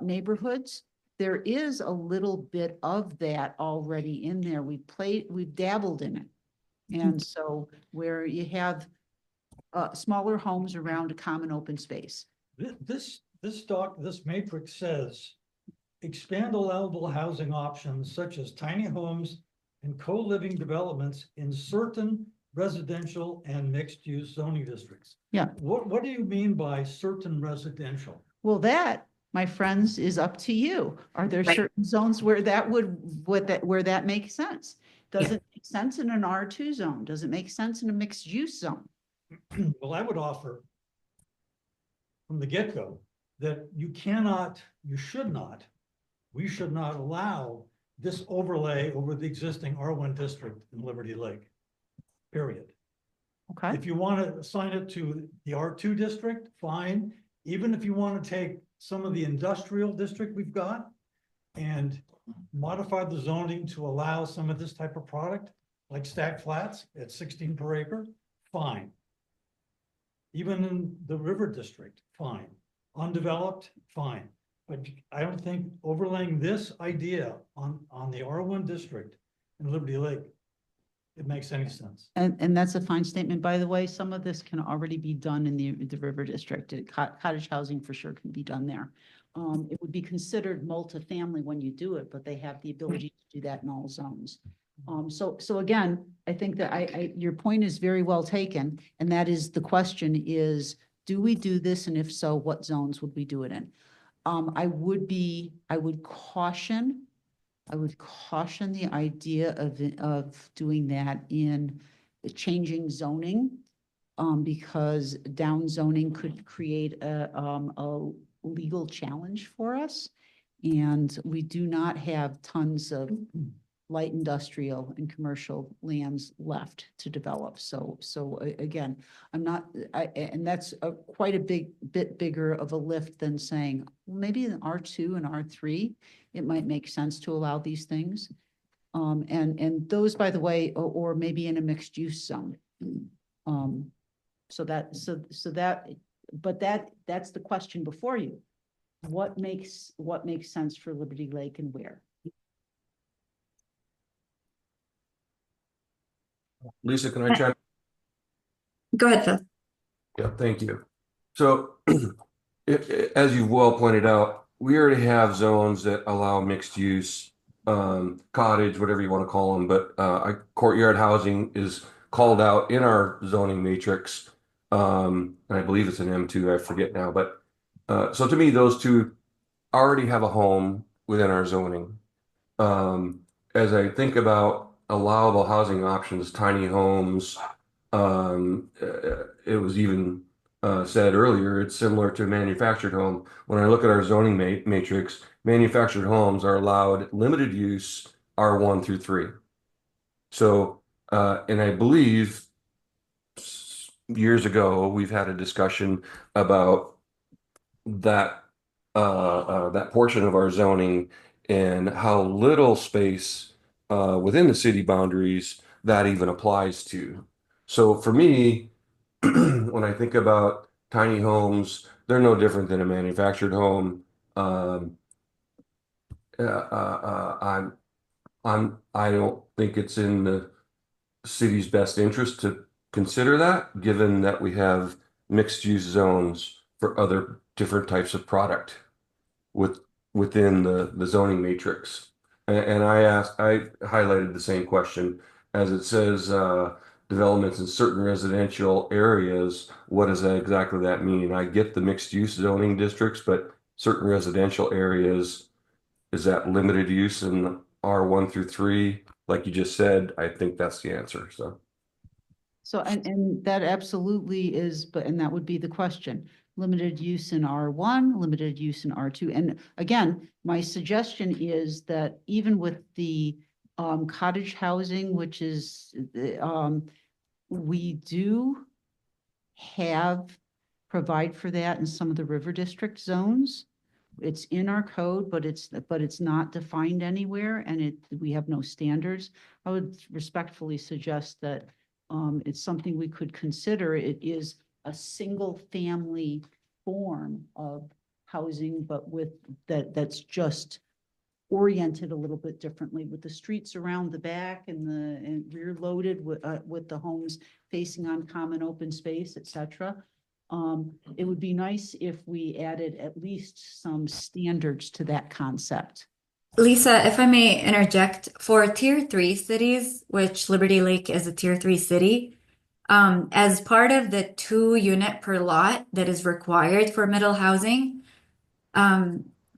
neighborhoods, there is a little bit of that already in there. We've dabbled in it. And so where you have smaller homes around a common open space. This matrix says, expand allowable housing options such as tiny homes and co-living developments in certain residential and mixed-use zoning districts. Yeah. What do you mean by certain residential? Well, that, my friends, is up to you. Are there certain zones where where that makes sense? Does it make sense in an R2 zone? Does it make sense in a mixed use zone? Well, I would offer from the get-go that we should not allow this overlay over the existing R1 district in Liberty Lake, period. Okay. If you want to assign it to the R2 district, fine. Even if you want to take some of the industrial district we've got and modify the zoning to allow some of this type of product, like stacked flats at 16 per acre, fine. Even in the river district, fine. Undeveloped, fine. But I don't think overlaying this idea on the R1 district in Liberty Lake, it makes any sense. And that's a fine statement. By the way, some of this can already be done in the river district. Cottage housing for sure can be done there. It would be considered multifamily when you do it, but they have the ability to do that in all zones. So again, I think that your point is very well taken. And that is, the question is, do we do this? And if so, what zones would we do it in? I would caution the idea of doing that in changing zoning, because down zoning could create a legal challenge for us. And we do not have tons of light industrial and commercial lands left to develop. So again, and that's quite a bit bigger of a lift than saying, well, maybe in R2 and R3, it might make sense to allow these things. And those, by the way, or maybe in a mixed use zone. That's the question before you. What makes sense for Liberty Lake and where? Lisa, can I chime? Go ahead, Phil. Yeah, thank you. So as you well pointed out, we already have zones that allow mixed use, cottage, whatever you want to call them, but courtyard housing is called out in our zoning matrix. And I believe it's an M2, I forget now, but so to me, those two already have a home within our zoning. As I think about allowable housing options, tiny homes, it was even said earlier, it's similar to a manufactured home. When I look at our zoning matrix, manufactured homes are allowed limited use R1 through 3. So, and I believe years ago, we've had a discussion about that portion of our zoning and how little space within the city boundaries that even applies to. So for me, when I think about tiny homes, they're no different than a manufactured home. I don't think it's in the city's best interest to consider that, given that we have mixed use zones for other different types of product within the zoning matrix. And I highlighted the same question as it says, developments in certain residential areas, what does that exactly that mean? I get the mixed use zoning districts, but certain residential areas, is that limited use in R1 through 3? Like you just said, I think that's the answer, so. So, and that absolutely is, and that would be the question. Limited use in R1, limited use in R2. And again, my suggestion is that even with the cottage housing, which is, we do provide for that in some of the river district zones. It's in our code, but it's not defined anywhere, and we have no standards. I would respectfully suggest that it's something we could consider. It is a single family form of housing, but that's just oriented a little bit differently, with the streets around the back and rear loaded with the homes facing on common open space, etc. It would be nice if we added at least some standards to that concept. Lisa, if I may interject, for tier 3 cities, which Liberty Lake is a tier 3 city, as part of the 2 unit per lot that is required for middle housing,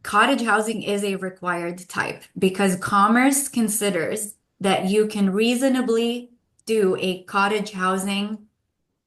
cottage housing is a required type because Commerce considers that you can reasonably do a cottage housing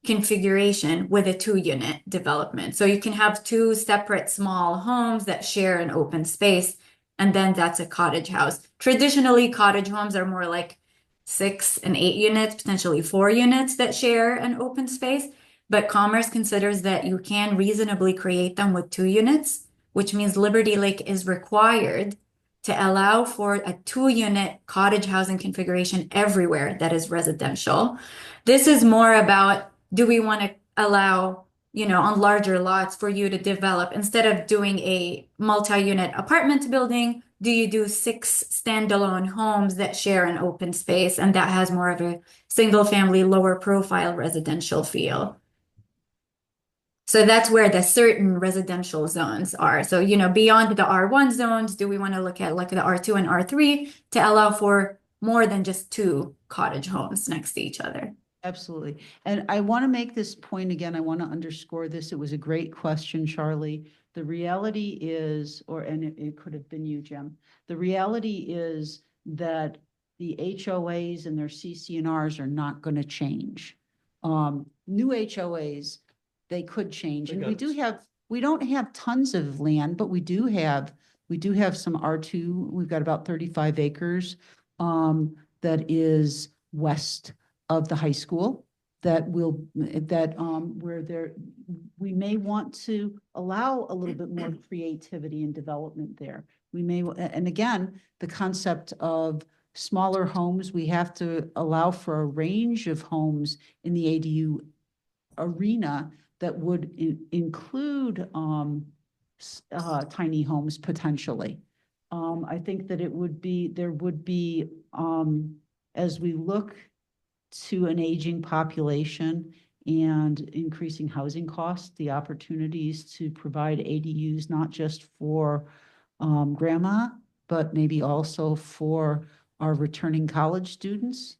configuration with a 2 unit development. So you can have 2 separate small homes that share an open space, and then that's a cottage house. Traditionally, cottage homes are more like 6 and 8 units, potentially 4 units that share an open space. But Commerce considers that you can reasonably create them with 2 units, which means Liberty Lake is required to allow for a 2 unit cottage housing configuration everywhere that is residential. This is more about, do we want to allow, on larger lots for you to develop, instead of doing a multi-unit apartment building, do you do 6 standalone homes that share an open space, and that has more of a single family, lower profile residential feel? So that's where the certain residential zones are. So, beyond the R1 zones, do we want to look at like the R2 and R3 to allow for more than just 2 cottage homes next to each other? Absolutely. And I want to make this point again. I want to underscore this. It was a great question, Charlie. The reality is, and it could have been you, Jim. The reality is that the HOAs and their CC&Rs are not going to change. New HOAs, they could change. And we don't have tons of land, but we do have some R2. We've got about 35 acres that is west of the high school where we may want to allow a little bit more creativity and development there. And again, the concept of smaller homes, we have to allow for a range of homes in the ADU arena that would include tiny homes potentially. I think that there would be, as we look to an aging population and increasing housing costs, the opportunities to provide ADUs, not just for grandma, but maybe also for our returning college students.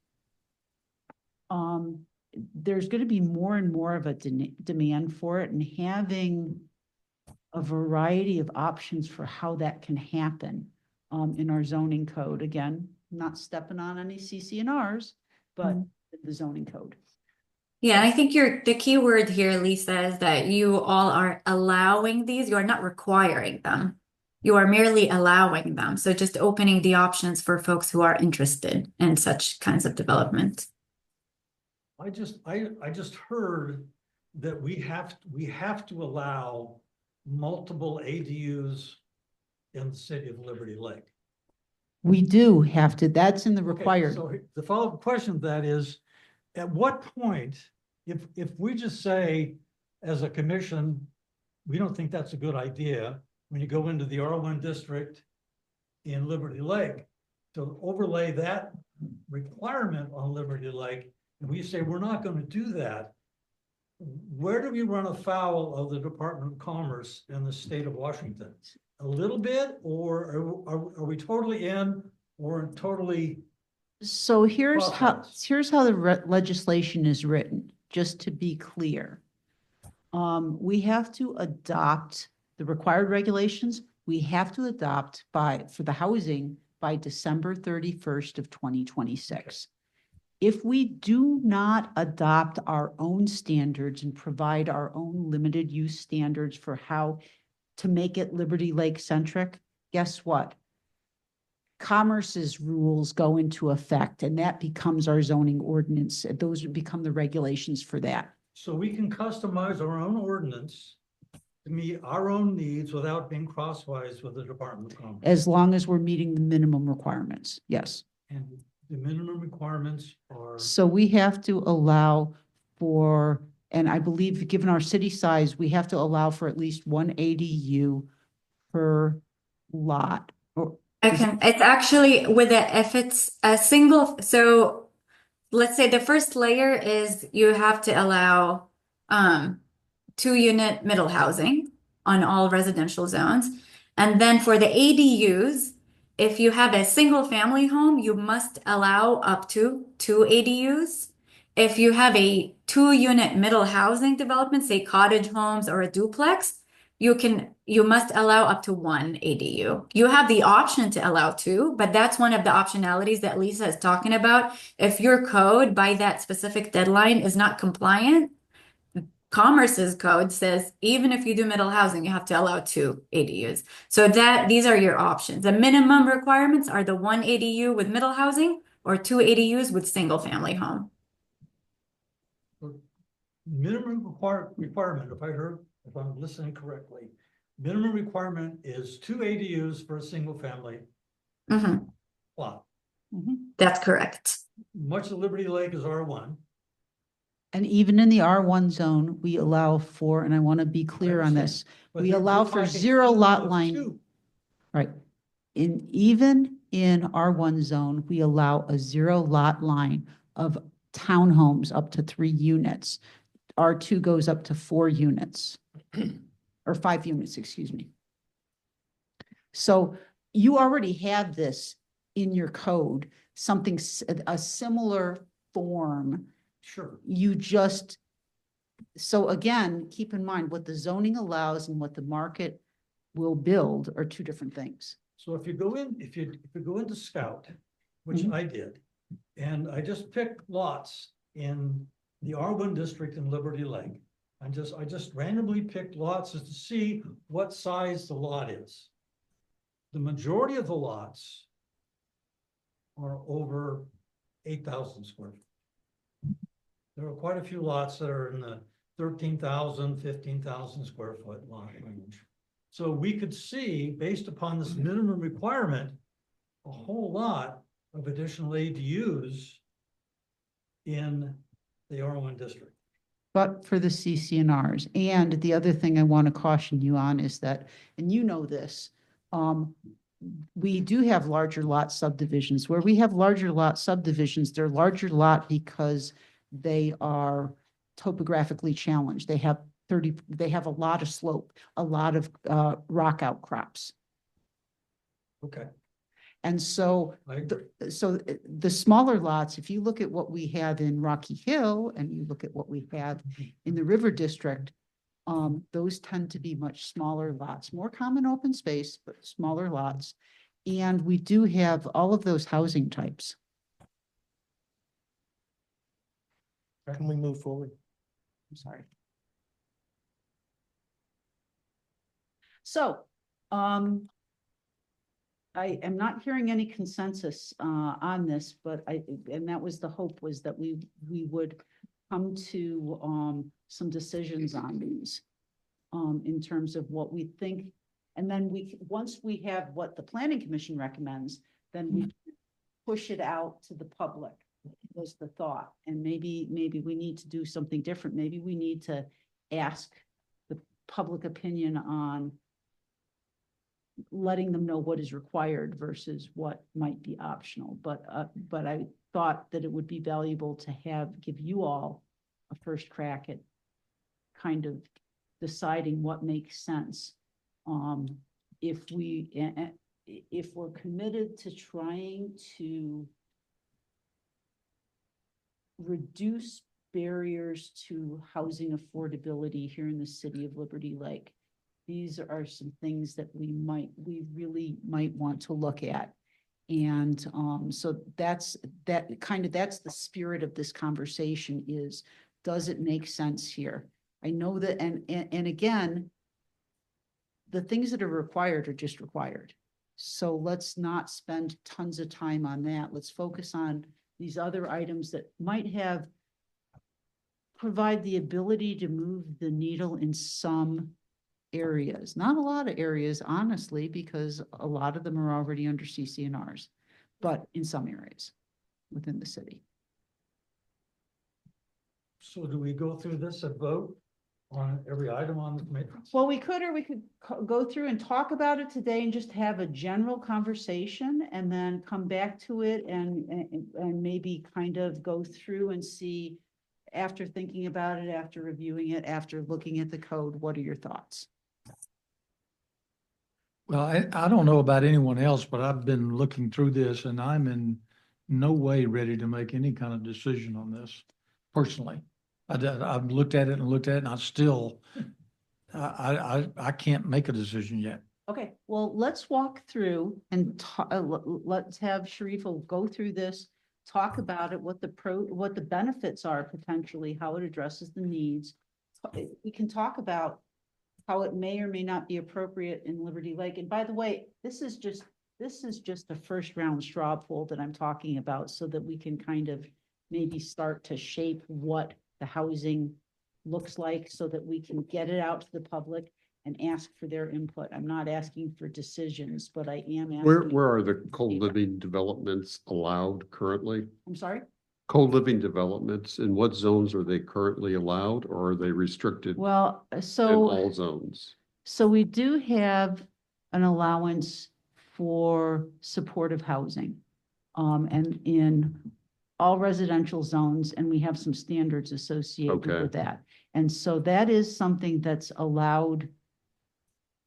There's going to be more and more of a demand for it, and having a variety of options for how that can happen in our zoning code. Again, not stepping on any CC&Rs, but the zoning code. Yeah, I think the key word here, Lisa, is that you all are allowing these. You are not requiring them. You are merely allowing them. So just opening the options for folks who are interested in such kinds of development. I just heard that we have to allow multiple ADUs in the city of Liberty Lake. We do have to, that's in the required. So the follow-up question to that is, at what point, if we just say, as a commission, we don't think that's a good idea, when you go into the R1 district in Liberty Lake, to overlay that requirement on Liberty Lake, and we say we're not going to do that, where do we run afoul of the Department of Commerce in the state of Washington? A little bit, or are we totally in or totally So Crosswalks. here's how the legislation is written, just to be clear. We have to adopt the required regulations. We have to adopt for the housing by December 31st of 2026. If we do not adopt our own standards and provide our own limited use standards for how to make it Liberty Lake centric, guess what? Commerce's rules go into effect, and that becomes our zoning ordinance. Those would become the regulations for that. So we can customize our own ordinance to meet our own needs without being crosswise with the Department of Commerce. As long as we're meeting the minimum requirements, yes. And the minimum requirements are, So we have to allow for, and I believe, given our city size, we have to allow for at least one ADU per lot. Or Okay, it's actually if it's a single, so let's say the first layer is you have to allow 2-unit middle housing on all residential zones. And then for the ADUs, if you have a single family home, you must allow up to 2 ADUs. If you have a 2-unit middle housing development, say cottage homes or a duplex, you must allow up to 1 ADU. You have the option to allow 2, but that's one of the optionalities that Lisa is talking about. If your code by that specific deadline is not compliant, Commerce's code says even if you do middle housing, you have to allow 2 ADUs. So these are your options. The minimum requirements are the 1 ADU with middle housing or 2 ADUs with single family home. minimum requirement, if I'm listening correctly, minimum requirement is 2 ADUs for a single family Mhm. lot. That's correct. Much of Liberty Lake is R1. And even in the R1 zone, we allow for, and I want to be clear on this, But we they're allow for talking 0 lot of line. 2. Right. Even in R1 zone, we allow a 0 lot line of townhomes up to 3 units. R2 goes up to 4 units or 5 units, excuse me. So you already have this in your code, a similar form. Sure. So again, keep in mind what the zoning allows and what the market will build are 2 different things. So if you go into Scout, which I did, and I just picked lots in the R1 district in Liberty Lake. I just randomly picked lots just to see what size the lot is. The majority of the lots are over 8,000 square feet. There are quite a few lots that are in the 13,000, 15,000 square foot lot range. So we could see, based upon this minimum requirement, a whole lot of additional ADUs in the R1 district. But for the CCNRs. And the other thing I want to caution you on is that, and you know this, we do have larger lot subdivisions. Where we have larger lot subdivisions, they're larger lot because they are topographically challenged. They have a lot of slope, a lot of rock outcrops. Okay. And so, I agree. the smaller lots, if you look at what we have in Rocky Hill and you look at what we have in the River District, those tend to be much smaller lots, more common open space, but smaller lots. And we do have all of those housing types. Can we move forward? I'm sorry. So, I am not hearing any consensus on this, but and that was the hope, was that we would come to some decisions on these in terms of what we think. And then once we have what the Planning Commission recommends, then we push it out to the public, was the thought. And maybe we need to do something different. Maybe we need to ask the public opinion on letting them know what is required versus what might be optional. But I thought that it would be valuable to give you all a first crack at kind of deciding what makes sense. If we're committed to trying to reduce barriers to housing affordability here in the city of Liberty Lake. These are some things that we really might want to look at. And so that's the spirit of this conversation is, does it make sense here? I know that, and again, the things that are required are just required. So let's not spend tons of time on that. Let's focus on these other items that might provide the ability to move the needle in some areas, not a lot of areas, honestly, because a lot of them are already under CCNRs, but in some areas within the city. So do we go through this and vote on every item on the matrix? Well, we could, or we could go through and talk about it today and just have a general conversation and then come back to it and maybe kind of go through and see, after thinking about it, after reviewing it, after looking at the code, what are your thoughts? Well, I don't know about anyone else, but I've been looking through this and I'm in no way ready to make any kind of decision on this personally. I've looked at it and I still, I can't make a decision yet. Okay, well, let's walk through and let's have Sharifa go through this, talk about it, what the benefits are potentially, how it addresses the needs. We can talk about how it may or may not be appropriate in Liberty Lake. And by the way, this is just a first round straw poll that I'm talking about, so that we can kind of maybe start to shape what the housing looks like, so that we can get it out to the public and ask for their input. I'm not asking for decisions, but I am asking. Where are the co-living developments allowed currently? I'm sorry? Co-living developments, in what zones are they currently allowed, or are they restricted in Well, all zones? so we do have an allowance for supportive housing. And in all residential zones, and we have some standards associated Okay. with that. And so that is something that's allowed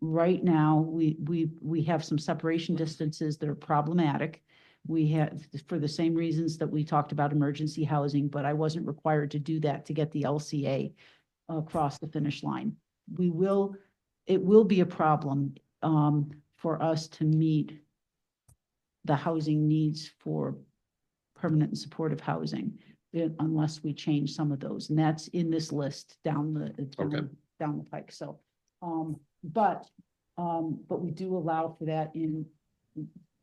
right now. We have some separation distances that are problematic. We have, for the same reasons that we talked about emergency housing, but I wasn't required to do that to get the LCA across the finish line. It will be a problem for us to meet the housing needs for permanent and supportive housing unless we change some of those. And that's in this list down the pike. So, but we do allow for that in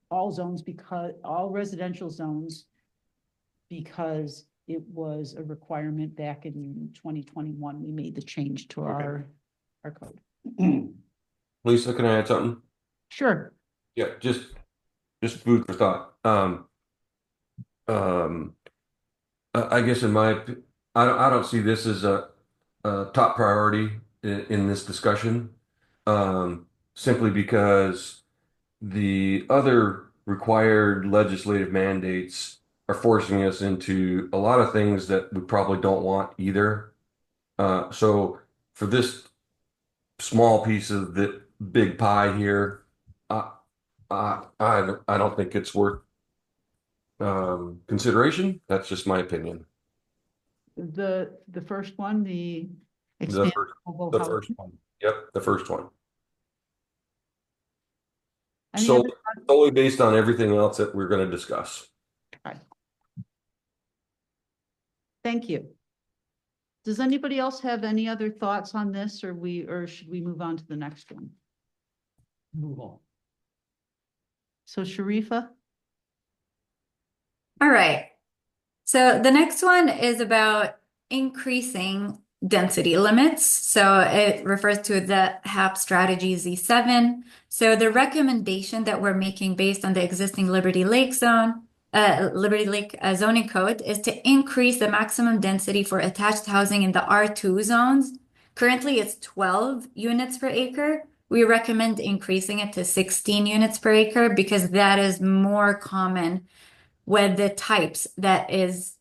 all zones, because all residential zones, because it was a requirement back in 2021. We made the change to our code. Lisa, can I add something? Sure. Yeah, just food for thought. I guess I don't see this as a top priority in this discussion, simply because the other required legislative mandates are forcing us into a lot of things that we probably don't want either. So for this small piece of the big pie here, I don't think it's worth consideration. That's just my opinion. The first one, the The expand first, mobile the housing. first one. Yep, the first one. Any So other- solely based on everything else that we're going to discuss. Thank you. Does anybody else have any other thoughts on this, or should we move on to the next one? Move on. So Sharifa? All right. So the next one is about increasing density limits. So it refers to the HAP strategy Z7. So the recommendation that we're making based on the existing Liberty Lake zoning code is to increase the maximum density for attached housing in the R2 zones. Currently, it's 12 units per acre. We recommend increasing it to 16 units per acre because that is more common with the types that is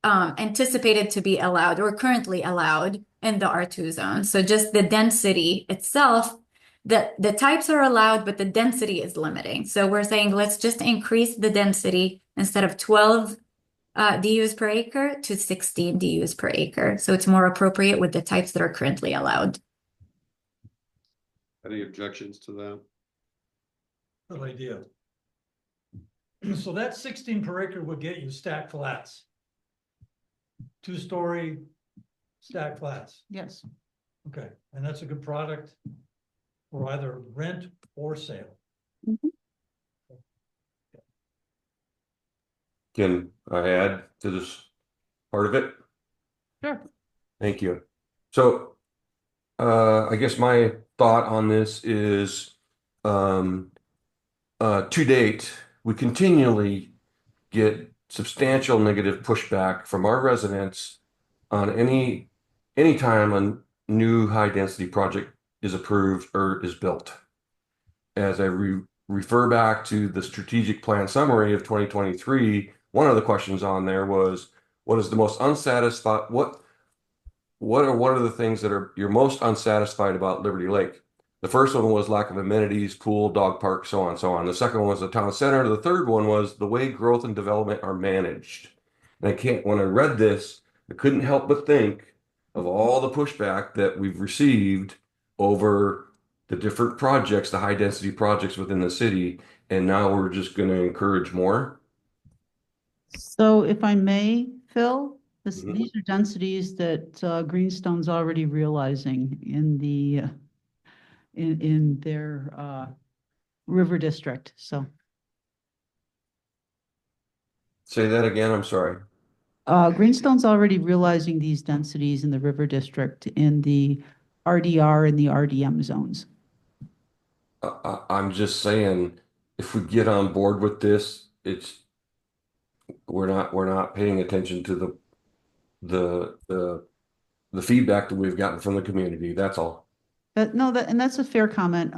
anticipated to be allowed or currently allowed in the R2 zone. So just the density itself, the types are allowed, but the density is limiting. So we're saying let's just increase the density instead of 12 DUs per acre to 16 DUs per acre. So it's more appropriate with the types that are currently allowed. Any objections to that? Good idea. So that 16 per acre would get you stacked flats. 2-story stacked flats. Yes. Okay, and that's a good product for either rent or sale. Can I add to this part of it? Sure. Thank you. So, I guess my thought on this is, to date, we continually get substantial negative pushback from our residents on any time a new high density project is approved or is built. As I refer back to the strategic plan summary of 2023, one of the questions on there was, what is the most unsatisfied, what are the things that are you're most unsatisfied about Liberty Lake? The first one was lack of amenities, pool, dog park, so on, so on. The second one was the town center. The third one was the way growth and development are managed. And when I read this, I couldn't help but think of all the pushback that we've received over the different projects, the high density projects within the city. And now we're just going to encourage more. So if I may, Phil, these are densities that Greenstone's already realizing in the in their river district. So Say that again. I'm sorry. Greenstone's already realizing these densities in the river district in the RDR and the RDM zones. I'm just saying, if we get on board with this, we're not paying attention to the feedback that we've gotten from the community. That's all. And that's a fair comment.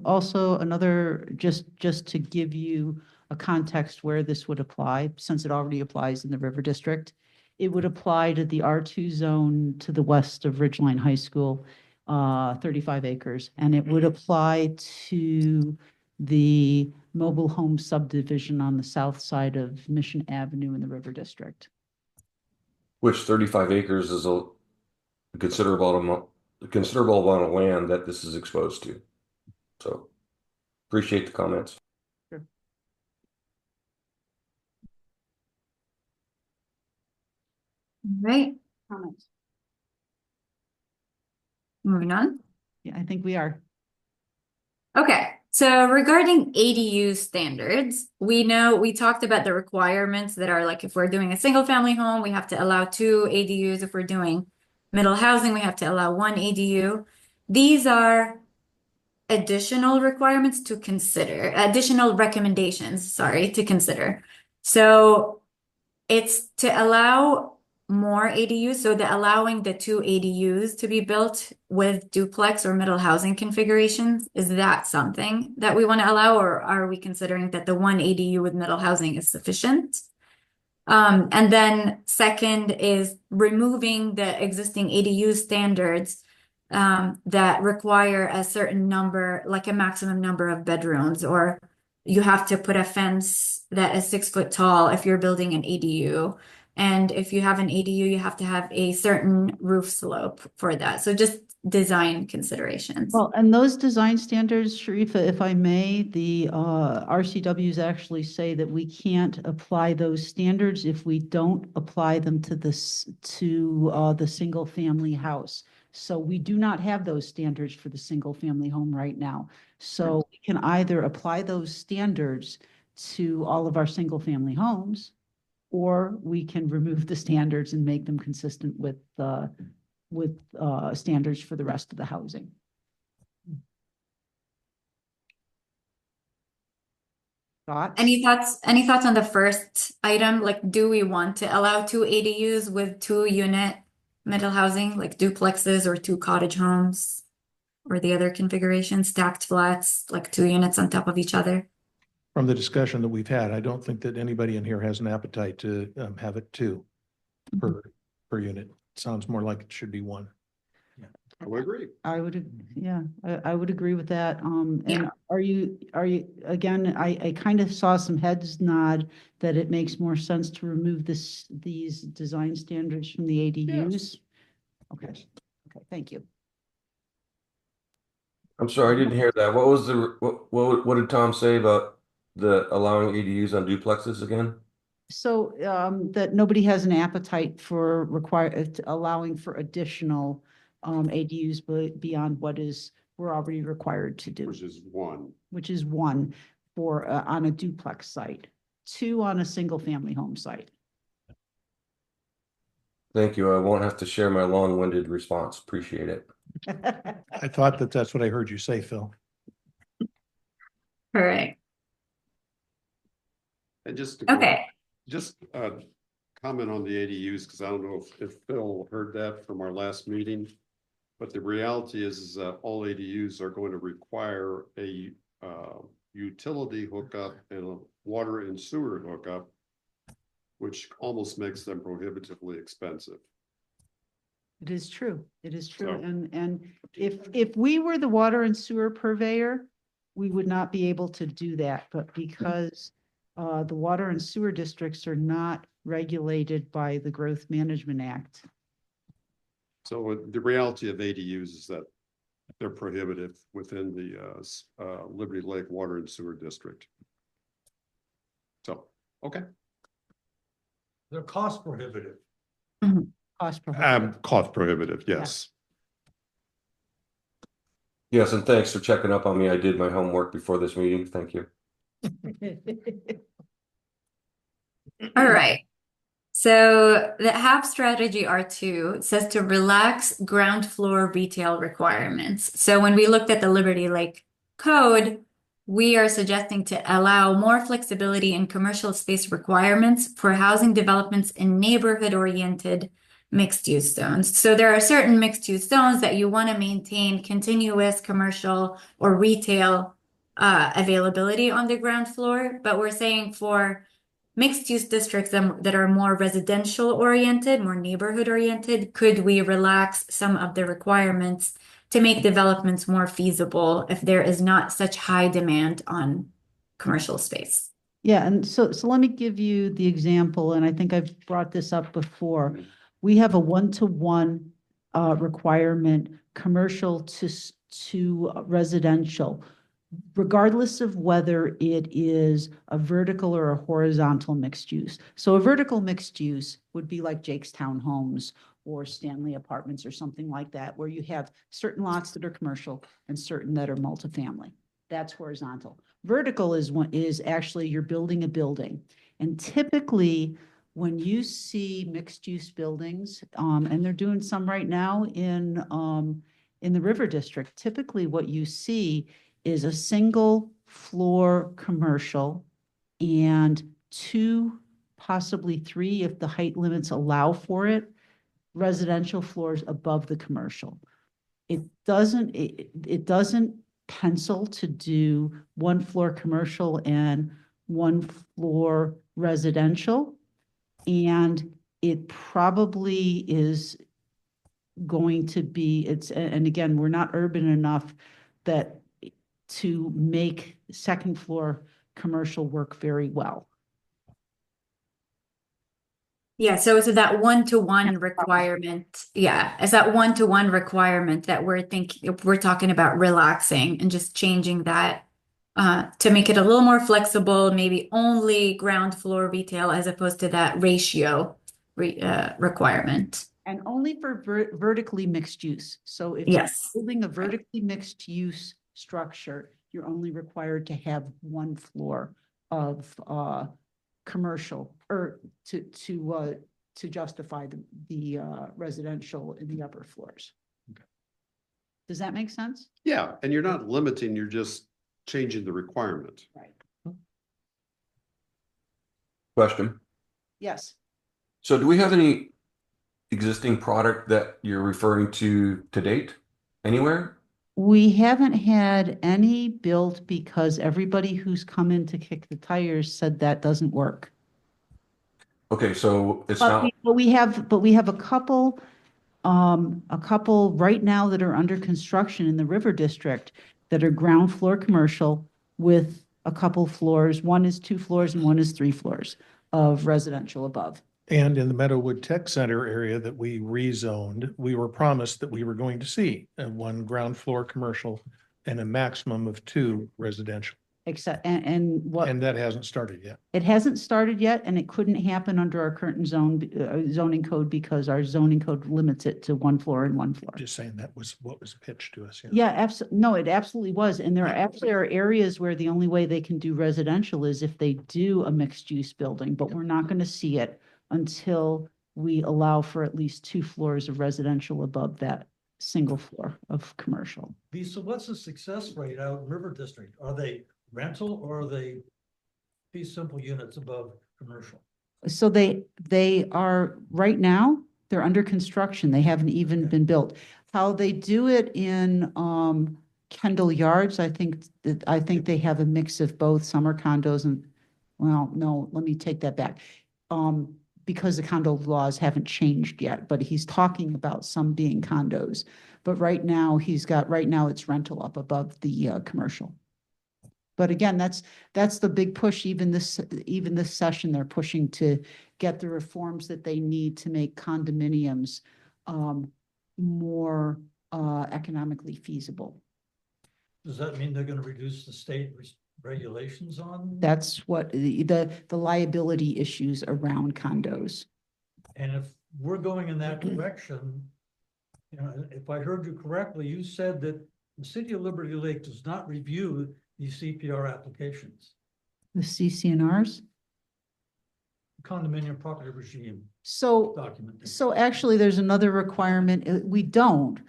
Also, another just to give you a context where this would apply, since it already applies in the river district, it would apply to the R2 zone to the west of Ridgeline High School, 35 acres, and it would apply to the mobile home subdivision on the south side of Mission Avenue in the river district. Which 35 acres is a considerable amount of land that this is exposed to. So appreciate the comments. Sure. Right. Comments? Moving on. Yeah, I think we are. Okay, so regarding ADU standards, we talked about the requirements that are like if we're doing a single family home, we have to allow 2 ADUs. If we're doing middle housing, we have to allow 1 ADU. These are additional requirements to consider, additional recommendations, sorry, to consider. So it's to allow more ADUs, so allowing the 2 ADUs to be built with duplex or middle housing configurations, is that something that we want to allow, or are we considering that the 1 ADU with middle housing is sufficient? And then second is removing the existing ADU standards that require a certain number, like a maximum number of bedrooms, or you have to put a fence that is 6 foot tall if you're building an ADU. And if you have an ADU, you have to have a certain roof slope for that. So just design considerations. Well, and those design standards, Sharifa, if I may, the RCWs actually say that we can't apply those standards if we don't apply them to the single family house. So we do not have those standards for the single family home right now. So we can either apply those standards to all of our single family homes, or we can remove the standards and make them consistent with standards for the rest of the housing. Thoughts? Any thoughts on the first item? Like, do we want to allow 2 ADUs with 2 unit middle housing, like duplexes or 2 cottage homes, or the other configuration, stacked flats, like 2 units on top of each other? From the discussion that we've had, I don't think that anybody in here has an appetite to have it 2 per unit. Sounds more like it should be 1. I would agree. I would, yeah, I would agree with that. And Yeah. are you, again, I kind of saw some heads nod that it makes more sense to remove these design standards from the ADUs? Okay, okay, thank you. I'm sorry, I didn't hear that. What was the, what did Tom say about the allowing ADUs on duplexes again? So, that nobody has an appetite for allowing for additional, ADUs beyond what we're already required to do. Which is one. Which is one for, on a duplex site, 2 on a single family home site. Thank you. I won't have to share my long-winded response. Appreciate it. I thought that that's what I heard you say, Phil. All right. And just to Okay. comment on the ADUs, because I don't know if Phil heard that from our last meeting. But the reality is that all ADUs are going to require a utility hookup and a water and sewer hookup, which almost makes them prohibitively expensive. It is true. It is true. So- And if we were the water and sewer purveyor, we would not be able to do that. But because the water and sewer districts are not regulated by the Growth Management Act. So the reality of ADUs is that they're prohibitive within the Liberty Lake Water and Sewer District. So, okay. They're cost prohibitive. Cost prohibitive. Cost prohibitive, yes. Yes, and thanks for checking up on me. I did my homework before this meeting. Thank you. All right. So the HAP strategy R2 says to relax ground floor retail requirements. So when we looked at the Liberty Lake code, we are suggesting to allow more flexibility in commercial space requirements for housing developments in neighborhood-oriented mixed-use zones. So there are certain mixed-use zones that you want to maintain continuous commercial or retail availability on the ground floor, but we're saying for mixed-use districts that are more residential oriented, more neighborhood oriented, could we relax some of the requirements to make developments more feasible if there is not such high demand on commercial space? Yeah, and so let me give you the example, and I think I've brought this up before. We have a 1-to-1 requirement, commercial to residential, regardless of whether it is a vertical or a horizontal mixed use. So a vertical mixed use would be like Jake's Townhomes or Stanley Apartments or something like that, where you have certain lots that are commercial and certain that are multifamily. That's horizontal. Vertical is actually you're building a building. And typically when you see mixed use buildings, and they're doing some right now in the River District, typically what you see is a single floor commercial and 2, possibly 3, if the height limits allow for it, residential floors above the commercial. It doesn't pencil to do 1 floor commercial and 1 floor residential. And it probably is going to be, and again, we're not urban enough that to make 2nd floor commercial work very well. Yeah, so that 1-to-1 requirement, is that 1-to-1 requirement that we're talking about relaxing and just changing that to make it a little more flexible, maybe only ground floor retail as opposed to that ratio requirement. And only for vertically mixed use. So if Yes. you're building a vertically mixed use structure, you're only required to have 1 floor of commercial or to justify the residential in the upper floors. Okay. Does that make sense? Yeah, and you're not limiting, you're just changing the requirement. Right. Question. Yes. So do we have any existing product that you're referring to date anywhere? We haven't had any built because everybody who's come in to kick the tires said that doesn't work. Okay, so it's But not, we have a couple a couple right now that are under construction in the River District that are ground floor commercial with a couple floors. One is 2 floors and one is 3 floors of residential above. And in the Meadowwood Tech Center area that we rezoned, we were promised that we were going to see one ground floor commercial and a maximum of 2 residential. Except, and what, And that hasn't started yet. it hasn't started yet, and it couldn't happen under our current zoning code because our zoning code limits it to 1 floor and 1 floor. Just saying that was what was pitched to us. Yeah, absolutely. No, it absolutely was. And there actually are areas where the only way they can do residential is if they do a mixed use building, but we're not going to see it until we allow for at least 2 floors of residential above that single floor of commercial. Lisa, what's the success rate out in River District? Are they rental or are they fee simple units above commercial? So they are, right now, they're under construction. They haven't even been built. How they do it in Kendall Yards, I think they have a mix of both summer condos and, well, no, let me take that back. Because the condo laws haven't changed yet, but he's talking about some being condos. But right now it's rental up above the commercial. But again, that's the big push. Even this session, they're pushing to get the reforms that they need to make condominiums more economically feasible. Does that mean they're gonna reduce the state regulations on? That's what the liability issues around condos. And if we're going in that direction, you know, if I heard you correctly, you said that the city of Liberty Lake does not review these CPR applications, The CCNRs. condominium property regime So document. So actually, there's another requirement. We don't,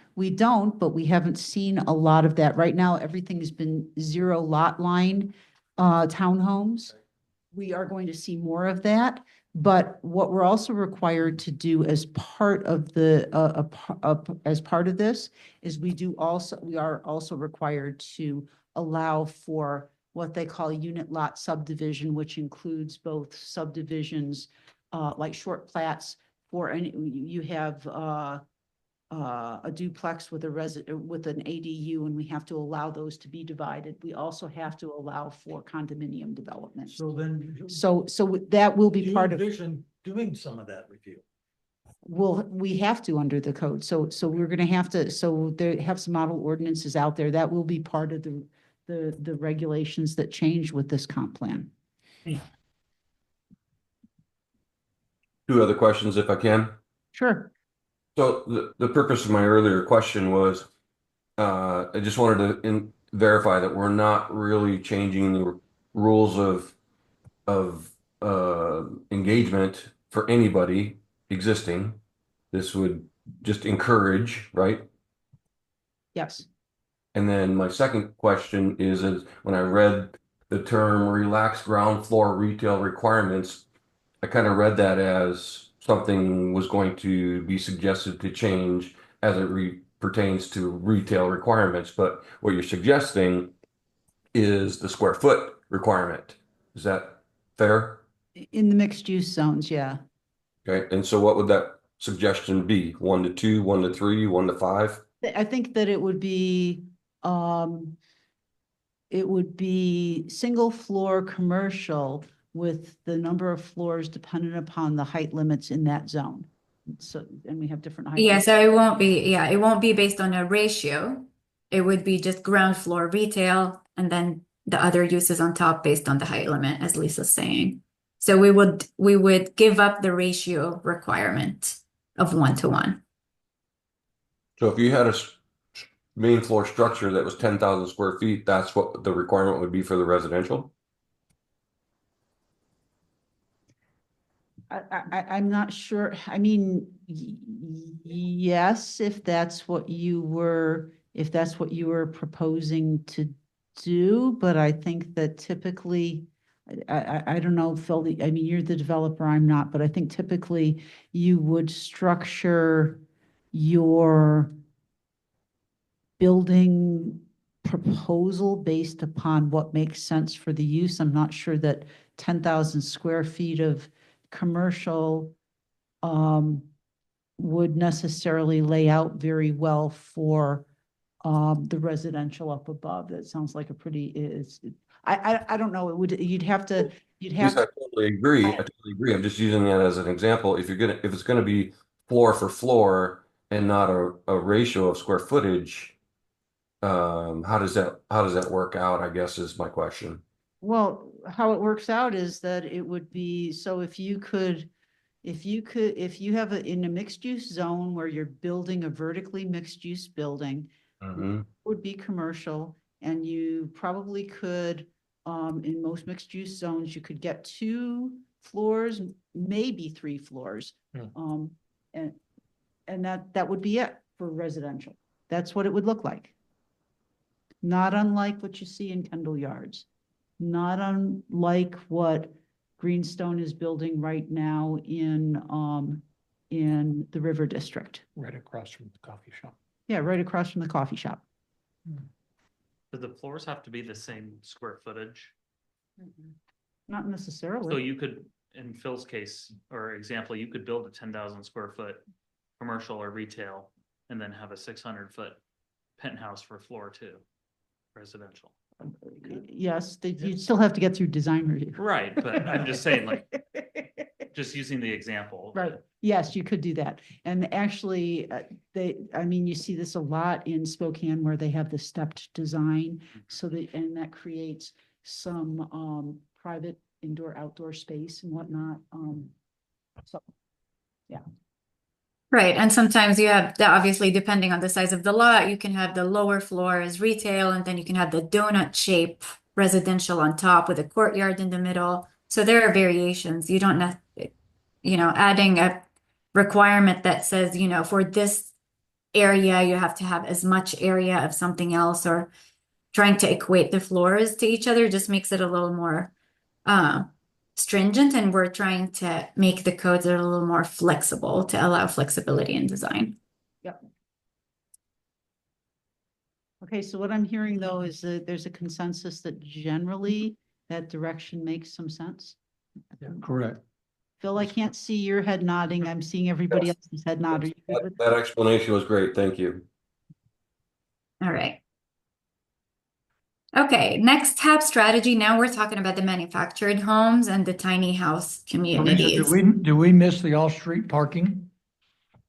but we haven't seen a lot of that. Right now, everything has been 0 lot line townhomes. We are going to see more of that. But what we're also required to do as part of the, as part of this is we are also required to allow for what they call unit lot subdivision, which includes both subdivisions like short plats for any, you have a duplex with with an ADU, and we have to allow those to be divided. We also have to allow for condominium development. So then. So that will do be you part of, envision doing some of that review? we have to under the code. So we're gonna have to, so they have some model ordinances out there that will be part of the regulations that change with this comp plan. 2 other questions if I can. Sure. So the purpose of my earlier question was, I just wanted to verify that we're not really changing the rules of engagement for anybody existing. This would just encourage, right? Yes. And then my second question is when I read the term relaxed ground floor retail requirements, I kind of read that as something was going to be suggested to change as it pertains to retail requirements. But what you're suggesting is the square foot requirement. Is that fair? In the mixed use zones, yeah. Okay. And so what would that suggestion be? 1 to 2, 1 to 3, 1 to 5? I think that it would be single floor commercial with the number of floors dependent upon the height limits in that zone. So, and we have different height. Yeah, so it won't be based on a ratio. It would be just ground floor retail and then the other uses on top based on the height limit, as Lisa's saying. So we would give up the ratio requirement of 1 to 1. So if you had a main floor structure that was 10,000 square feet, that's what the requirement would be for the residential? I'm not sure. I mean, yes, if that's what you were proposing to do, but I think that typically, I don't know, Phil, I mean, you're the developer, I'm not, but I think typically you would structure your building proposal based upon what makes sense for the use. I'm not sure that 10,000 square feet of commercial would necessarily lay out very well for the residential up above. That sounds like a pretty, I don't know, you'd have to. Yes, I totally agree. I totally agree. I'm just using that as an example. If it's gonna be floor for floor and not a ratio of square footage, how does that work out, I guess is my question. Well, how it works out is that it would be, so if you have in a mixed use zone where you're building a vertically mixed use building, would be commercial, and you probably could, in most mixed use zones, you could get 2 floors, maybe 3 floors. And that would be it for residential. That's what it would look like. Not unlike what you see in Kendall Yards, not unlike what Greenstone is building right now in the River District. Right across from the coffee shop. Yeah, right across from the coffee shop. Do the floors have to be the same square footage? Not necessarily. So you could, in Phil's case or example, you could build a 10,000 square foot commercial or retail and then have a 600-foot penthouse for floor 2 residential. Yes, you'd still have to get through design review. Right, but I'm just saying, like, just using the example. Right. Yes, you could do that. And actually, you see this a lot in Spokane where they have the stepped design. So that creates some private indoor outdoor space and whatnot. So, yeah. Right, and sometimes you have, obviously, depending on the size of the lot, you can have the lower floor as retail, and then you can have the donut shape residential on top with a courtyard in the middle. So there are variations. You don't know, adding a requirement that says, for this area, you have to have as much area of something else, or trying to equate the floors to each other just makes it a little more stringent, and we're trying to make the codes a little more flexible to allow flexibility in design. Yep. Okay, so what I'm hearing though is that there's a consensus that generally that direction makes some sense. Correct. Phil, I can't see your head nodding. I'm seeing everybody else's head nod. Are you good with That explanation was great. Thank you. All right. Okay, next tab strategy. Now we're talking about the manufactured homes and the tiny house communities. Do we miss the off-street parking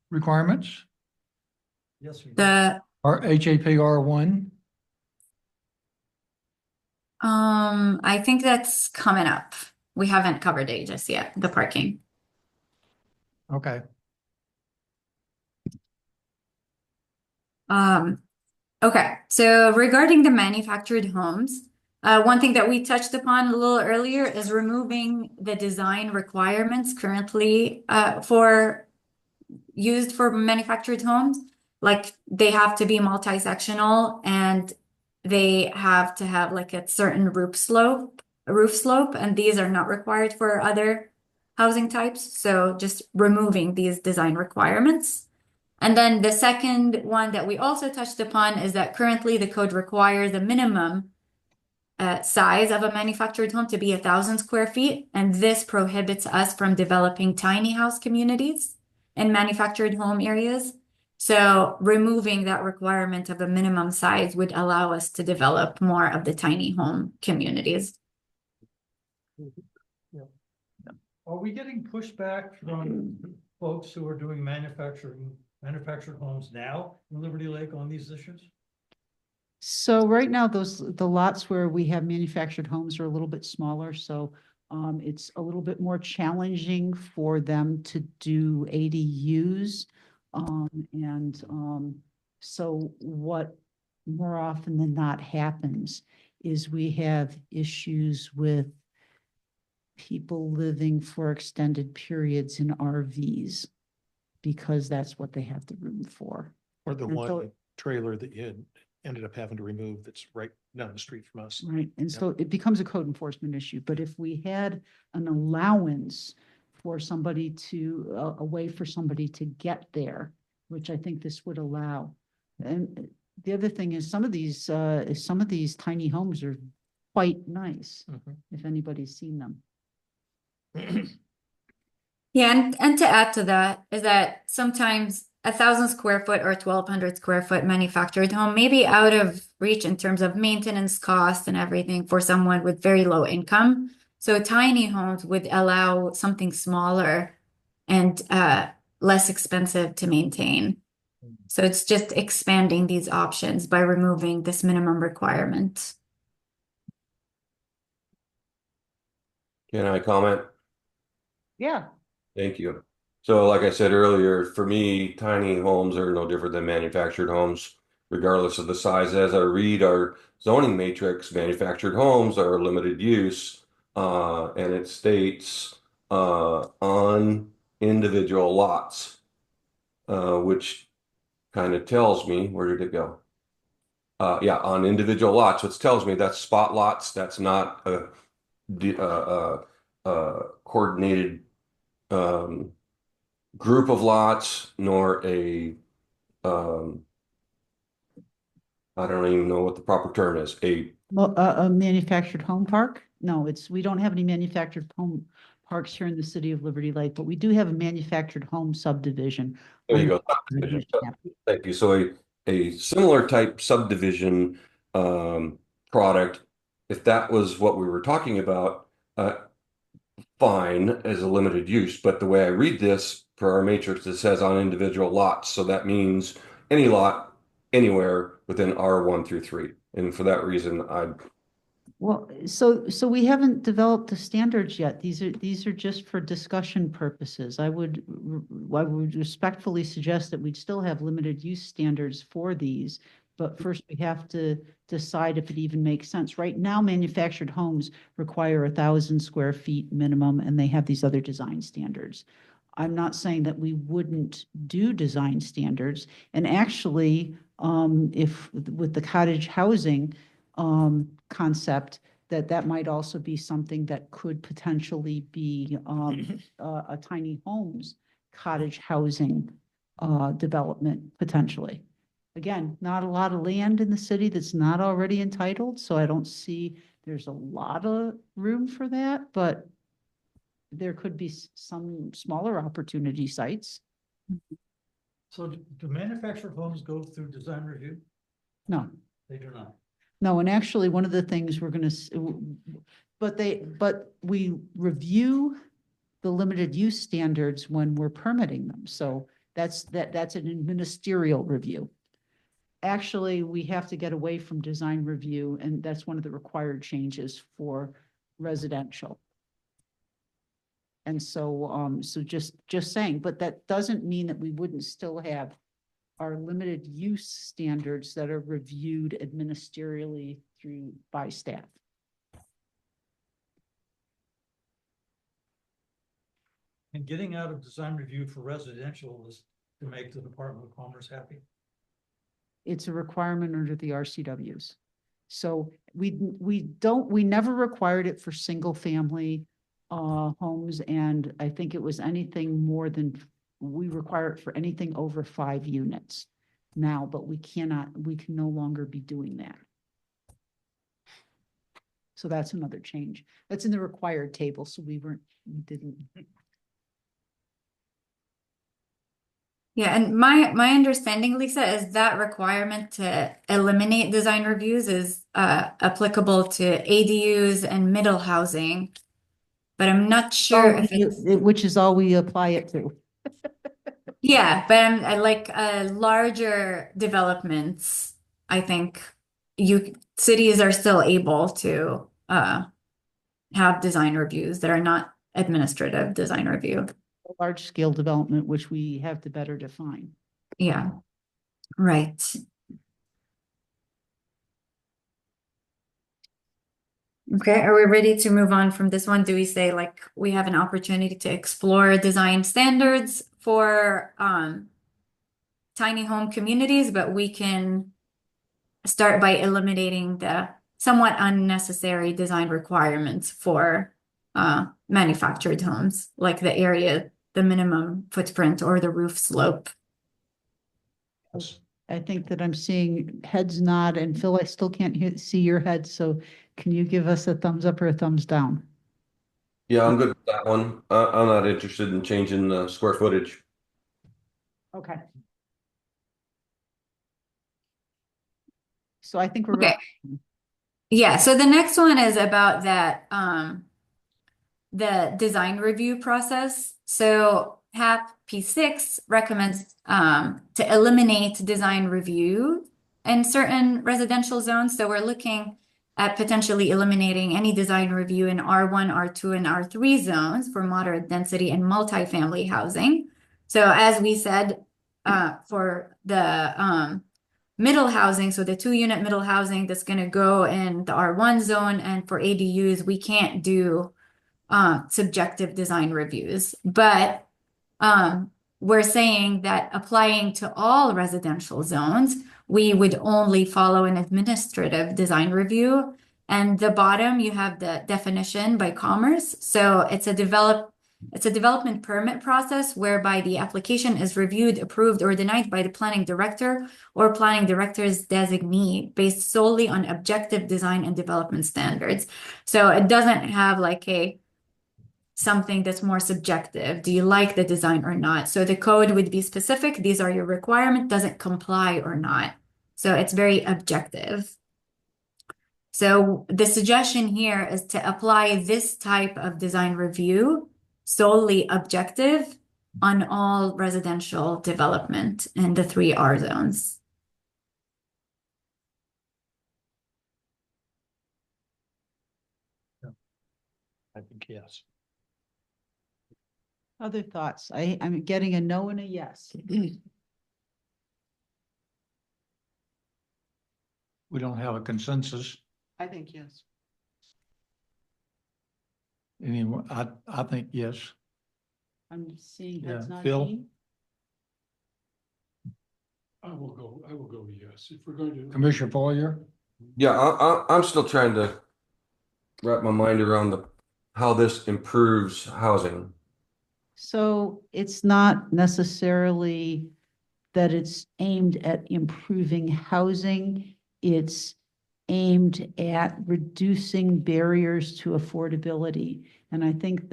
requirements? Yes, we do. The Or HAPR 1? I think that's coming up. We haven't covered it just yet, the parking. Okay. Okay, so regarding the manufactured homes, one thing that we touched upon a little earlier is removing the design requirements currently used for manufactured homes. Like they have to be multi-sectional and they have to have like a certain roof slope, and these are not required for other housing types. So just removing these design requirements. And then the second one that we also touched upon is that currently the code requires a minimum size of a manufactured home to be 1,000 square feet. And this prohibits us from developing tiny house communities in manufactured home areas. So removing that requirement of a minimum size would allow us to develop more of the tiny home communities. Are we getting pushback from folks who are doing manufactured homes now in Liberty Lake on these issues? So right now, the lots where we have manufactured homes are a little bit smaller, so it's a little bit more challenging for them to do ADUs. So what more often than not happens is we have issues with people living for extended periods in RVs because that's what they have the room for. Or the And so- one trailer that you had ended up having to remove that's right down the street from us. Right, and so it becomes a code enforcement issue, but if we had an allowance for somebody a way for somebody to get there, which I think this would allow. And the other thing is some of these tiny homes are quite nice, if anybody's seen them. Yeah, and to add to that is that sometimes 1,000 square foot or 1,200 square foot manufactured home may be out of reach in terms of maintenance costs and everything for someone with very low income. So tiny homes would allow something smaller and less expensive to maintain. So it's just expanding these options by removing this minimum requirement. Can I comment? Yeah. Thank you. So like I said earlier, for me, tiny homes are no different than manufactured homes, regardless of the size. As I read our zoning matrix, manufactured homes are limited use, and it states on individual lots, which kind of tells me, where did it go? Yeah, on individual lots, which tells me that's spot lots. That's not a coordinated group of lots, nor a I don't even know what the proper term is. A manufactured home park? No, we don't have any manufactured home parks here in the city of Liberty Lake, but we do have a manufactured home subdivision. There you go. Subdivision. Thank you. So a similar type subdivision product, if that was what we were talking about, fine as a limited use. But the way I read this for our matrix, it says on individual lots. So that means any lot anywhere within R1 through 3. And for that reason, Well, so we haven't developed the standards yet. These are just for discussion purposes. I would respectfully suggest that we'd still have limited use standards for these. But first we have to decide if it even makes sense. Right now, manufactured homes require 1,000 square feet minimum, and they have these other design standards. I'm not saying that we wouldn't do design standards. And actually, if with the cottage housing concept, that might also be something that could potentially be a tiny homes cottage housing development potentially. Again, not a lot of land in the city that's not already entitled, so I don't see there's a lot of room for that, but there could be some smaller opportunity sites. So do manufactured homes go through design review? No. They do not. No, and actually, one of the things we're gonna, but we review the limited use standards when we're permitting them. So that's an ministerial review. Actually, we have to get away from design review, and that's one of the required changes for residential. And so, so just saying, but that doesn't mean that we wouldn't still have our limited use standards that are reviewed administerially by staff. And getting out of design review for residential is to make the Department of Commerce happy. It's a requirement under the RCWs. So we never required it for single family homes, and I think it was anything more than, we require it for anything over 5 units now, but we can no longer be doing that. So that's another change. That's in the required table, so we didn't. Yeah, and my understanding, Lisa, is that requirement to eliminate design reviews is applicable to ADUs and middle housing, but I'm not sure if it's, Which is all we apply it to. yeah, but I like larger developments. I think cities are still able to have design reviews that are not administrative design review. Large scale development, which we have to better define. Yeah, right. Okay, are we ready to move on from this one? Do we say like we have an opportunity to explore design standards for tiny home communities, but we can start by eliminating the somewhat unnecessary design requirements for manufactured homes, like the area, the minimum footprint, or the roof slope. I think that I'm seeing heads nod, and Phil, I still can't see your head, so can you give us a thumbs up or a thumbs down? Yeah, I'm good with that one. I'm not interested in changing the square footage. Okay. So I think we're. Okay. Yeah, so the next one is about that, the design review process. So HAP P6 recommends to eliminate design review in certain residential zones. So we're looking at potentially eliminating any design review in R1, R2, and R3 zones for moderate density and multifamily housing. So as we said, for the middle housing, so the 2-unit middle housing that's going to go in the R1 zone, and for ADUs, we can't do subjective design reviews. But we're saying that applying to all residential zones, we would only follow an administrative design review. And the bottom, you have the definition by Commerce. So it's a development permit process whereby the application is reviewed, approved, or denied by the planning director or planning director's designee based solely on objective design and development standards. So it doesn't have like something that's more subjective. Do you like the design or not? So the code would be specific. These are your requirements. Does it comply or not? So it's very objective. So the suggestion here is to apply this type of design review solely objective on all residential development in the 3 R zones. I think yes. Other thoughts? I'm getting a no and a yes. We don't have a consensus. I think yes. Anyway, I think yes. I'm seeing Yeah, that's not. Phil? Jean. I will go yes, if we're going to. Commissioner Foyer? Yeah, I'm still trying to wrap my mind around how this improves housing. So it's not necessarily that it's aimed at improving housing. It's aimed at reducing barriers to affordability. And I think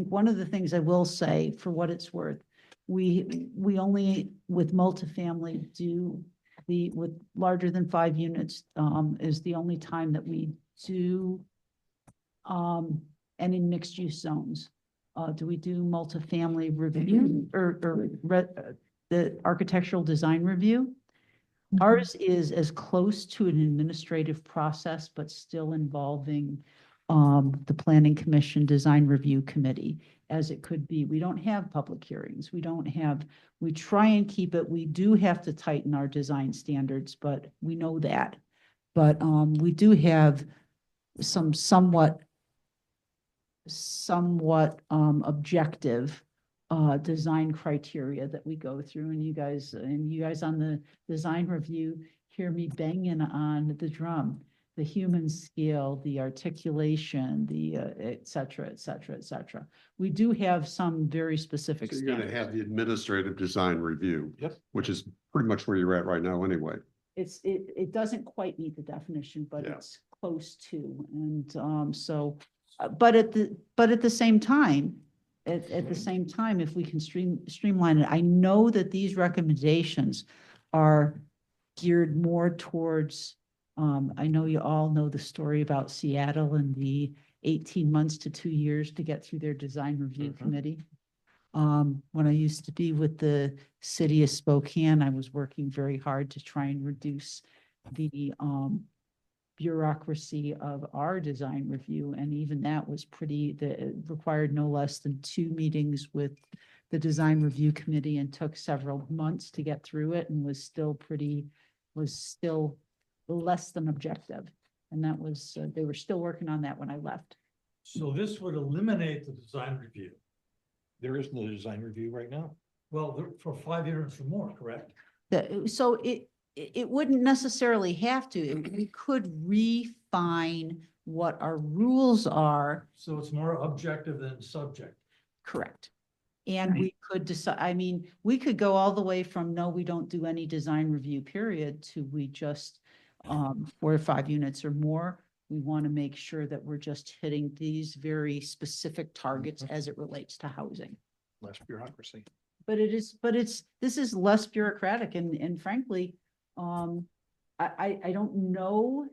one of the things I will say, for what it's worth, we only with multifamily do with larger than 5 units is the only time that we do and in mixed use zones. Do we do multifamily review or the architectural design review? Ours is as close to an administrative process, but still involving the Planning Commission Design Review Committee as it could be. We don't have public hearings. We try and keep it. We do have to tighten our design standards, but we know that. But we do have some somewhat objective design criteria that we go through, and you guys on the design review hear me banging on the drum, the human scale, the articulation, the et cetera, et cetera, et cetera. We do have some very specific So you're going to have the administrative design review. Yep. Which is pretty much where you're at right now anyway. It doesn't quite meet the definition, but Yeah. it's close to, and so, but at the same time, if we can streamline it, I know that these recommendations are geared more towards, I know you all know the story about Seattle and the 18 months to 2 years to get through their design review committee. When I used to be with the city of Spokane, I was working very hard to try and reduce the bureaucracy of our design review. And even that was it required no less than 2 meetings with the design review committee and took several months to get through it, and was still less than objective. And that was, they were still working on that when I left. So this would eliminate the design review. There is no design review right now. Well, for 5 units or more, correct? So it wouldn't necessarily have to. We could refine what our rules are. So it's more objective than subject. Correct. And we could decide, we could go all the way from, no, we don't do any design review period, to we just 4 or 5 units or more. We want to make sure that we're just hitting these very specific targets as it relates to housing. Less bureaucracy. But this is less bureaucratic and frankly, I don't know,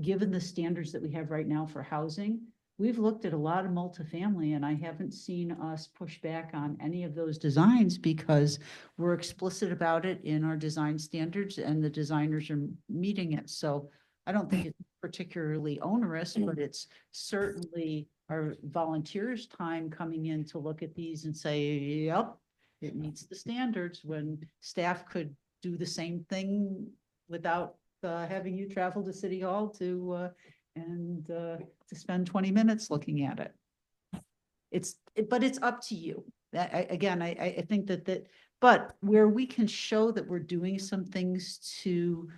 given the standards that we have right now for housing, we've looked at a lot of multifamily and I haven't seen us push back on any of those designs because we're explicit about it in our design standards and the designers are meeting it. So I don't think it's particularly onerous, but it's certainly our volunteers' time coming in to look at these and say, yep, it meets the standards, when staff could do the same thing without having you travel to City Hall to spend 20 minutes looking at it. But it's up to you. I think but where we can show that we're doing some things to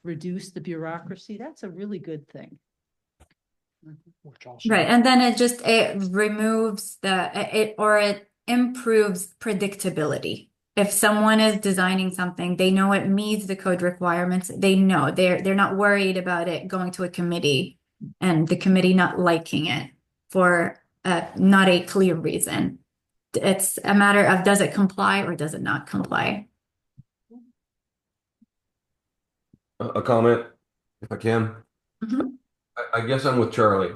reduce the bureaucracy, that's a really good thing. Which also. Right, and then it removes it improves predictability. If someone is designing something, they know it meets the code requirements. They know they're not worried about it going to a committee and the committee not liking it for not a clear reason. It's a matter of, does it comply or does it not comply? A comment, if I can. Mhm. I guess I'm with Charlie.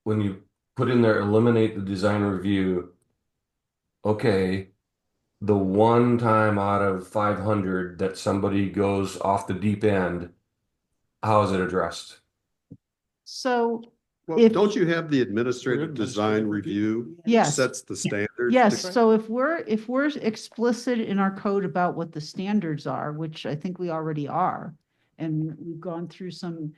When you put in there, eliminate the design review. Okay, the one time out of 500 that somebody goes off the deep end, how is it addressed? So Well, don't you have the administrative design review? Yes. Sets the standards. yes, so if we're explicit in our code about what the standards are, which I think we already are, and we've gone through some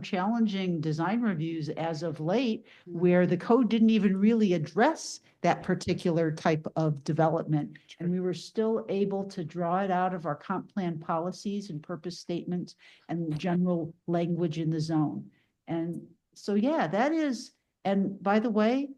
challenging design reviews as of late where the code didn't even really address that particular type of development. And we were still able to draw it out of our comp plan policies and purpose statements and general language in the zone. And so, yeah, that is, and by the way,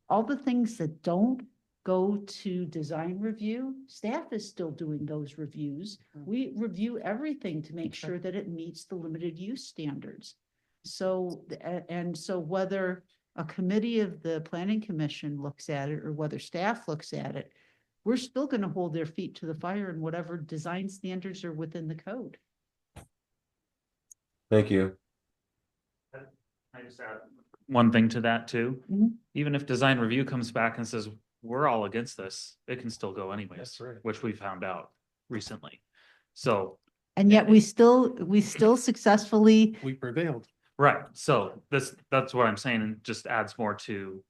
all the things that don't go to design review, staff is still doing those reviews. We review everything to make sure that it meets the limited use standards. So, and so whether a committee of the planning commission looks at it or whether staff looks at it, we're still going to hold their feet to the fire in whatever design standards are within the code. Thank you. I just add one thing to that too. Mhm. Even if design review comes back and says, we're all against this, it can still go anyways, That's right. which we found out recently. So, And yet we still successfully, We prevailed. right, so that's what I'm saying, and just adds more to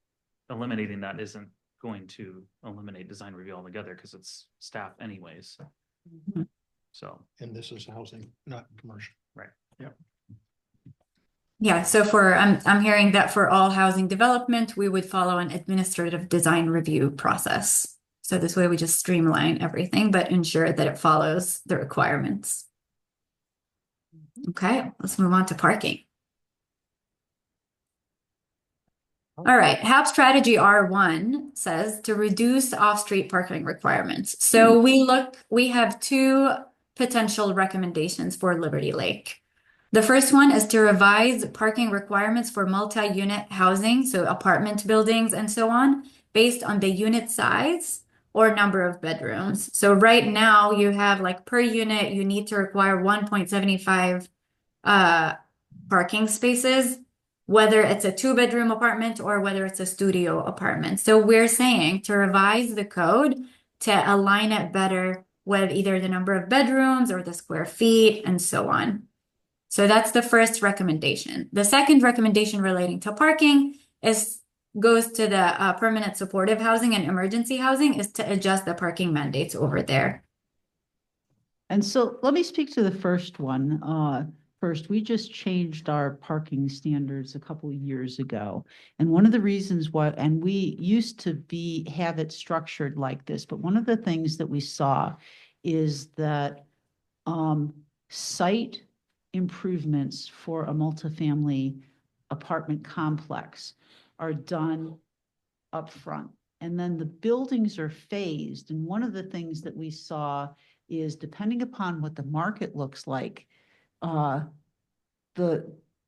eliminating that isn't going to eliminate design review altogether because it's staff anyways. So, And this is housing, not commercial. right. Yep. Yeah, so I'm hearing that for all housing development, we would follow an administrative design review process. So this way we just streamline everything, but ensure that it follows the requirements. Okay, let's move on to parking. All right, HAP strategy R1 says to reduce off-street parking requirements. So we have two potential recommendations for Liberty Lake. The first one is to revise parking requirements for multi-unit housing, so apartment buildings and so on, based on the unit size or number of bedrooms. So right now you have like per unit, you need to require 1.75 parking spaces, whether it's a 2-bedroom apartment or whether it's a studio apartment. So we're saying to revise the code to align it better with either the number of bedrooms or the square feet and so on. So that's the first recommendation. The second recommendation relating to parking goes to the permanent supportive housing and emergency housing, is to adjust the parking mandates over there. and so let me speak to the first one. First, we just changed our parking standards a couple of years ago. And one of the reasons why, and we used to have it structured like this, but one of the things that we saw is that site improvements for a multifamily apartment complex are done upfront. And then the buildings are phased. And one of the things that we saw is, depending upon what the market looks like, the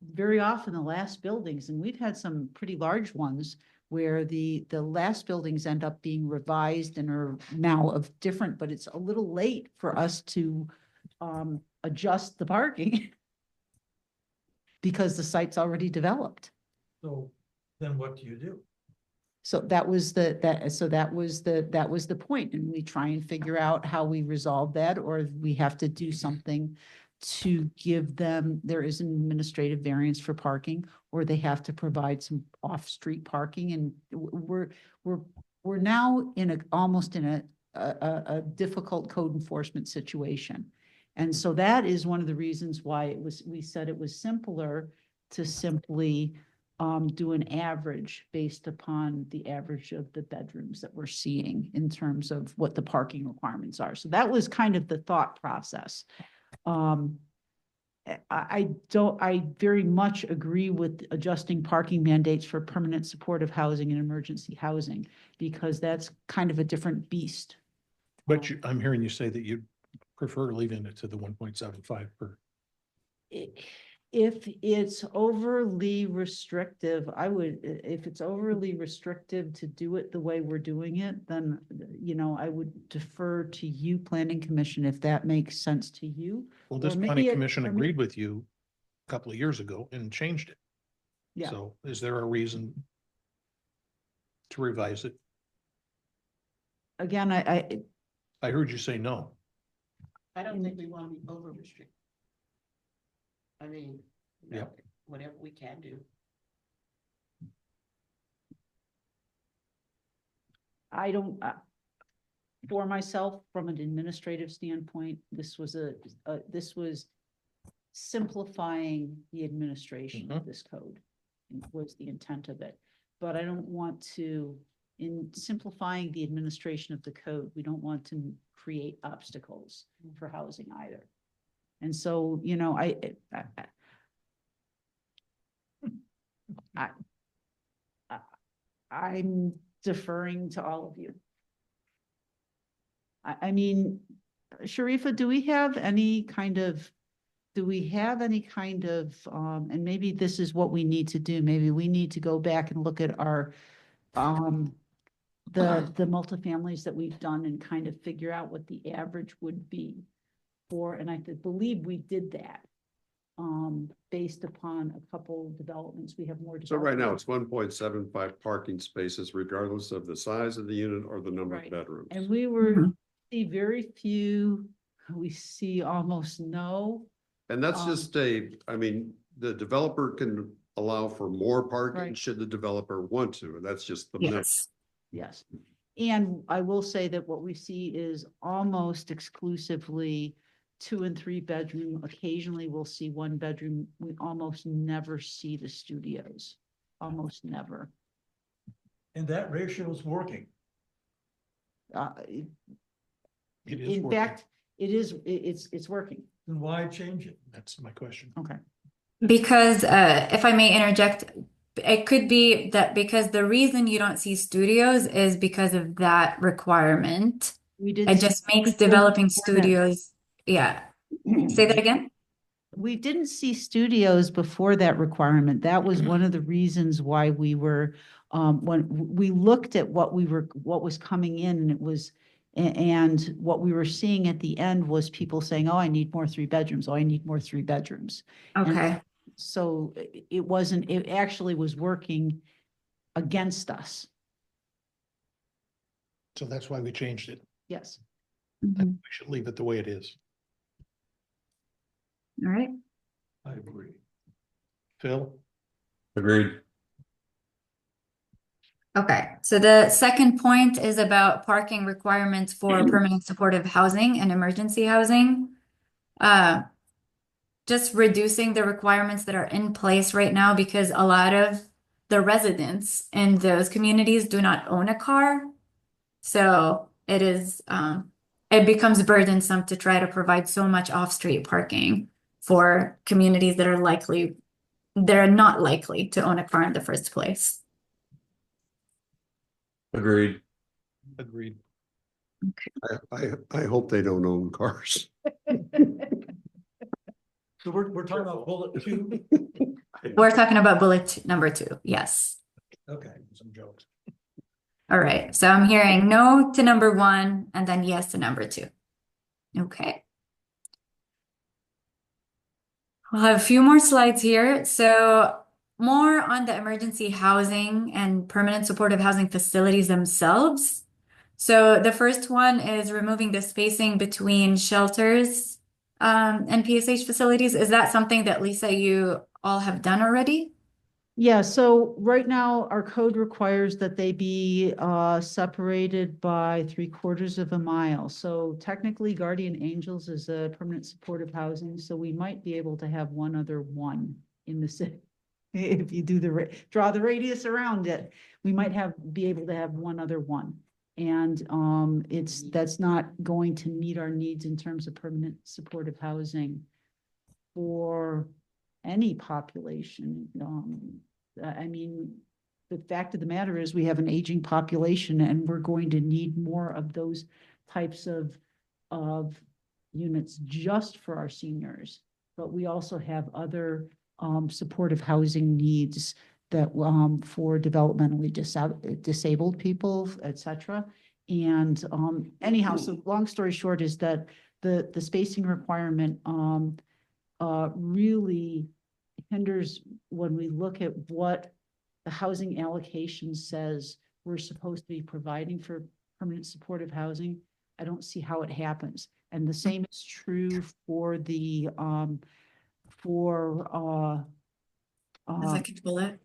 very often the last buildings, and we've had some pretty large ones where the last buildings end up being revised and are now of different, but it's a little late for us to adjust the parking because the site's already developed. So then what do you do? So that was that was the point, and we try and figure out how we resolve that, or we have to do something to give them, there is an administrative variance for parking, or they have to provide some off-street parking, and we're now almost in a difficult code enforcement situation. And so that is one of the reasons why we said it was simpler to simply do an average based upon the average of the bedrooms that we're seeing in terms of what the parking requirements are. So that was kind of the thought process. I very much agree with adjusting parking mandates for permanent supportive housing and emergency housing, because that's kind of a different beast. But I'm hearing you say that you prefer leaving it to the 1.75 per. If it's overly restrictive, if it's overly restrictive to do it the way we're doing it, then, I would defer to you, Planning Commission, if that makes sense to you. Well, this Or maybe planning it- commission or may- agreed with you a couple of years ago and changed it. Yeah. So is there a reason to revise it? Again, I heard you say no. I don't think we want to be over restricted. I mean, Yep. whatever we can do. I don't, for myself, from an administrative standpoint, this was simplifying the administration of this code, was the intent of it. But I don't want to, in simplifying the administration of the code, we don't want to create obstacles for housing either. And so, I'm deferring to all of you. I mean, Sharifa, do we have any kind of, and maybe this is what we need to do, maybe we need to go back and look at our, the multifamilies that we've done and kind of figure out what the average would be for, and I believe we did that. Based upon a couple developments, we have more. So right now it's 1.75 parking spaces regardless of the size of the unit or the number of Right. bedrooms. And we were, see very few, we see almost no. And that's just the developer can allow for more parking Right. should the developer want to, and that's just the. Yes. Yes. And I will say that what we see is almost exclusively 2 and 3 bedroom. Occasionally we'll see 1 bedroom. We almost never see the studios, almost never. And that ratio is working. It is In working. fact, it's working. Then why change it? That's my question. Okay. Because if I may interject, it could be that because the reason you don't see studios is because of that requirement. We did. It just makes developing studios, yeah. Say that again? We didn't see studios before that requirement. That was one of the reasons why we were, when we looked at what was coming in, and it was, and what we were seeing at the end was people saying, oh, I need more 3 bedrooms. Oh, I need more 3 bedrooms. Okay. So it actually was working against us. So that's why we changed it. Yes. We should leave it the way it is. All right. I agree. Phil? Agreed. Okay, so the second point is about parking requirements for permanent supportive housing and emergency housing. Just reducing the requirements that are in place right now, because a lot of the residents in those communities do not own a car. So it is, it becomes burdensome to try to provide so much off-street parking for communities that they're not likely to own a car in the first place. Agreed. Agreed. I hope they don't own cars. So we're talking about bullet 2. We're talking about bullet number 2. Yes. Okay, some jokes. All right. So I'm hearing no to number 1 and then yes to number 2. Okay. We'll have a few more slides here. So more on the emergency housing and permanent supportive housing facilities themselves. So the first one is removing the spacing between shelters and PSH facilities. Is that something that Lisa, you all have done already? Yeah, so right now our code requires that they be separated by 3/4 of a mile. So technically Guardian Angels is a permanent supportive housing, so we might be able to have one other one in the city. If you do draw the radius around it, we might be able to have one other one. And that's not going to meet our needs in terms of permanent supportive housing for any population. I mean, the fact of the matter is we have an aging population and we're going to need more of those types of units just for our seniors. But we also have other supportive housing needs that for developmentally disabled people, et cetera. And anyhow, so long story short is that the spacing requirement really hinders when we look at what the housing allocation says we're supposed to be providing for permanent supportive housing. I don't see how it happens. And the same is true for the The second bullet.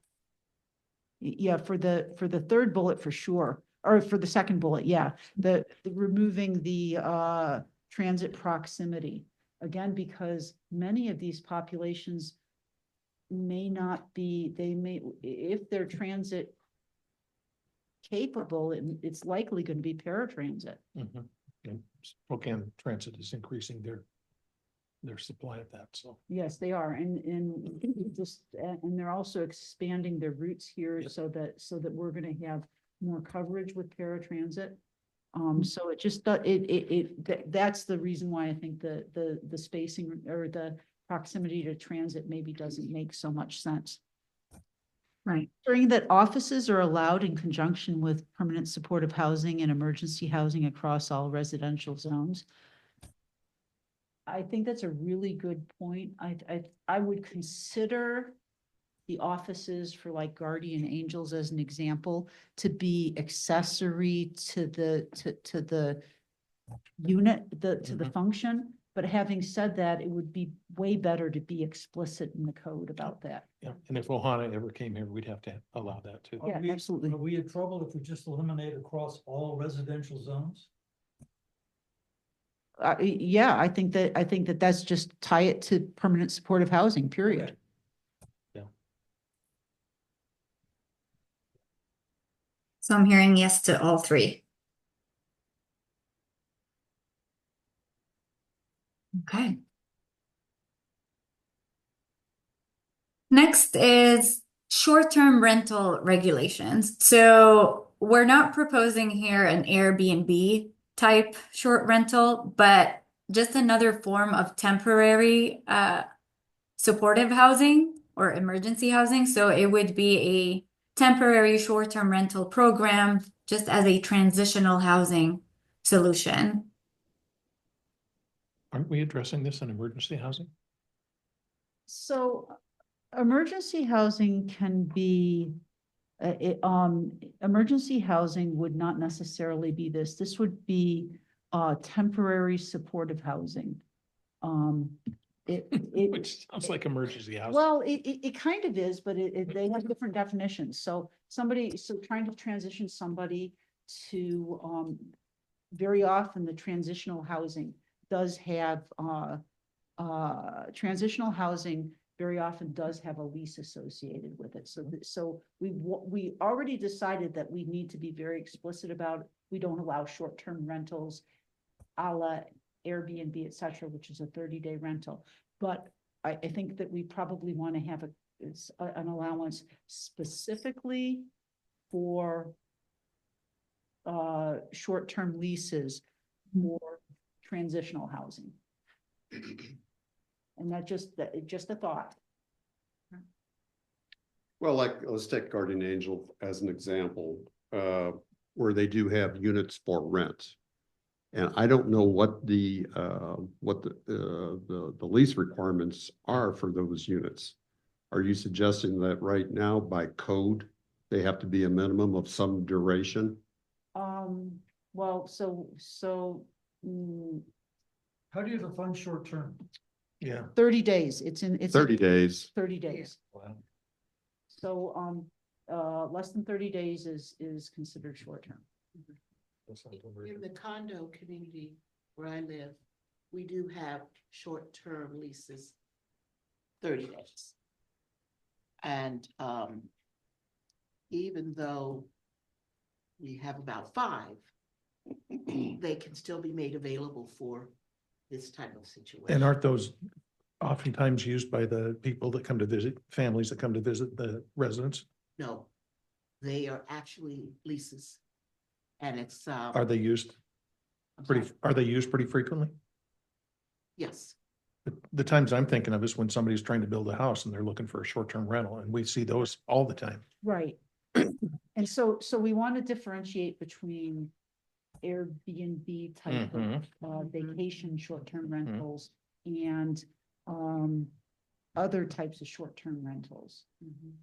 yeah, for the third bullet for sure, or for the second bullet, yeah, the removing the transit proximity. Again, because many of these populations may not be, if they're transit capable, it's likely going to be paratransit. And Spokane Transit is increasing their supply of that, so. Yes, they are, and they're also expanding their routes here. Yep. so that we're going to have more coverage with paratransit. So it just that's the reason why I think the spacing or the proximity to transit maybe doesn't make so much sense. Right. Ensuring that offices are allowed in conjunction with permanent supportive housing and emergency housing across all residential zones. I think that's a really good point. I would consider the offices for like Guardian Angels as an example to be accessory to the unit, to the function. But having said that, it would be way better to be explicit in the code about that. Yeah, and if Ohana ever came here, we'd have to allow that too. Yeah, absolutely. Are we in trouble if we just eliminate across all residential zones? Yeah, I think that that's just tie it to permanent supportive housing, period. So I'm hearing yes to all 3. Okay. Next is short-term rental regulations. So we're not proposing here an Airbnb type short rental, but just another form of temporary supportive housing or emergency housing. So it would be a temporary short-term rental program just as a transitional housing solution. Aren't we addressing this in emergency housing? So emergency housing can be, emergency housing would not necessarily be this. This would be temporary supportive housing. Which sounds like emergency housing. Well, it kind of is, but they have different definitions. So trying to transition somebody to, very often the transitional housing does have, transitional housing very often does have a lease associated with it. So we already decided that we need to be very explicit about it. We don't allow short-term rentals a la Airbnb, et cetera, which is a 30-day rental. But I think that we probably want to have an allowance specifically for short-term leases for transitional housing. And just a thought. Well, like, let's take Guardian Angel as an example, where they do have units for rent. And I don't know what the lease requirements are for those units. Are you suggesting that right now by code, they have to be a minimum of some duration? Well, How do you define short term? Yeah. 30 days, it's 30 days. 30 days. So, less than 30 days is considered short term. In the condo community where I live, we do have short-term leases, 30 days. And even though we have about 5, they can still be made available for this type of situation. And aren't those oftentimes used by the people that come to visit, families that come to visit the residents? No, they are actually leases. And it's, Are they used I'm pretty, sorry. are they used pretty frequently? Yes, The times I'm thinking of is when somebody's trying to build a house and they're looking for a short-term rental, and we see those all the time. Right. And so we want to differentiate between Airbnb type of vacation short-term rentals and other types of short-term rentals.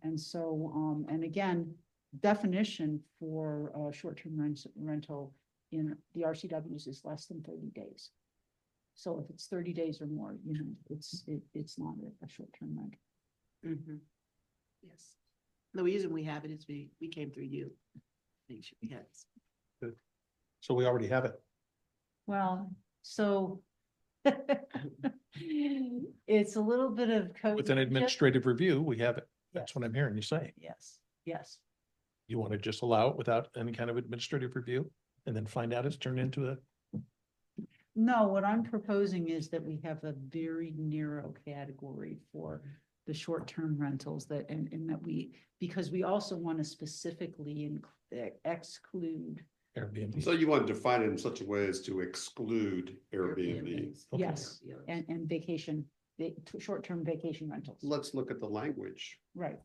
And so, and again, definition for short-term rental in the RCWs is less than 30 days. So if it's 30 days or more, you know, it's not a short-term rental. yes. The reason we have it is we came through you. Make sure we had this. So we already have it. Well, so it's a little bit of code. With an administrative review, we have it. That's Yes. what I'm hearing you say. Yes, yes. You want to just allow it without any kind of administrative review and then find out it's turned into a, No, what I'm proposing is that we have a very narrow category for the short-term rentals that, and that because we also want to specifically exclude. Airbnb. So you want to define it in such a way as to exclude Airbnb. Okay. Yes, and vacation, short-term vacation rentals. Let's look at the language, Right.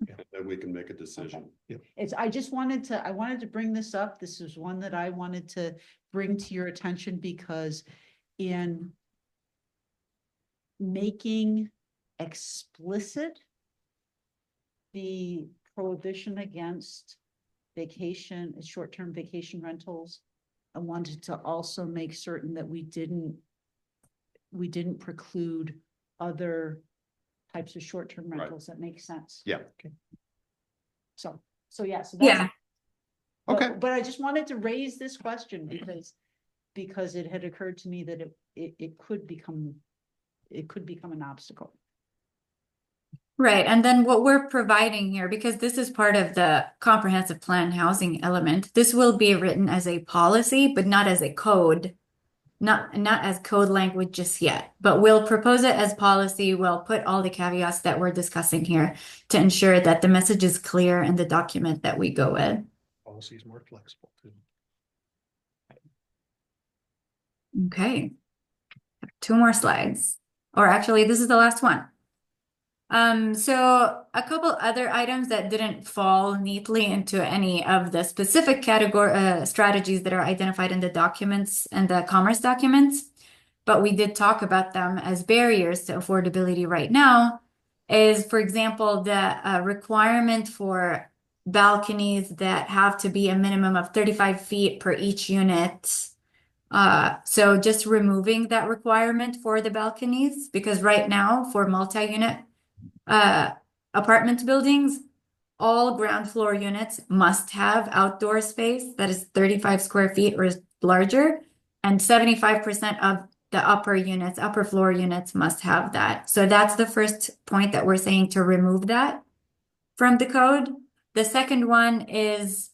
and then we can make a decision. I wanted to bring this up. This is one that I wanted to bring to your attention because in making explicit the prohibition against short-term vacation rentals, I wanted to also make certain that we didn't preclude other types of short-term Right. rentals that make sense. Yeah. So yeah, so Yeah. Okay. But I just wanted to raise this question because it had occurred to me that it could become an obstacle. Right, and then what we're providing here, because this is part of the comprehensive plan housing element, this will be written as a policy, but not as a code. Not as code language just yet, but we'll propose it as policy. We'll put all the caveats that we're discussing here to ensure that the message is clear in the document that we go with. Policy is more flexible too. Okay. 2 more slides. Or actually, this is the last one. So a couple other items that didn't fall neatly into any of the specific category strategies that are identified in the documents and the commerce documents, but we did talk about them as barriers to affordability right now, is, for example, the requirement for balconies that have to be a minimum of 35 feet per each unit. So just removing that requirement for the balconies, because right now for multi-unit apartment buildings, all ground floor units must have outdoor space that is 35 square feet or larger, and 75% of the upper floor units must have that. So that's the first point that we're saying, to remove that from the code. The second one is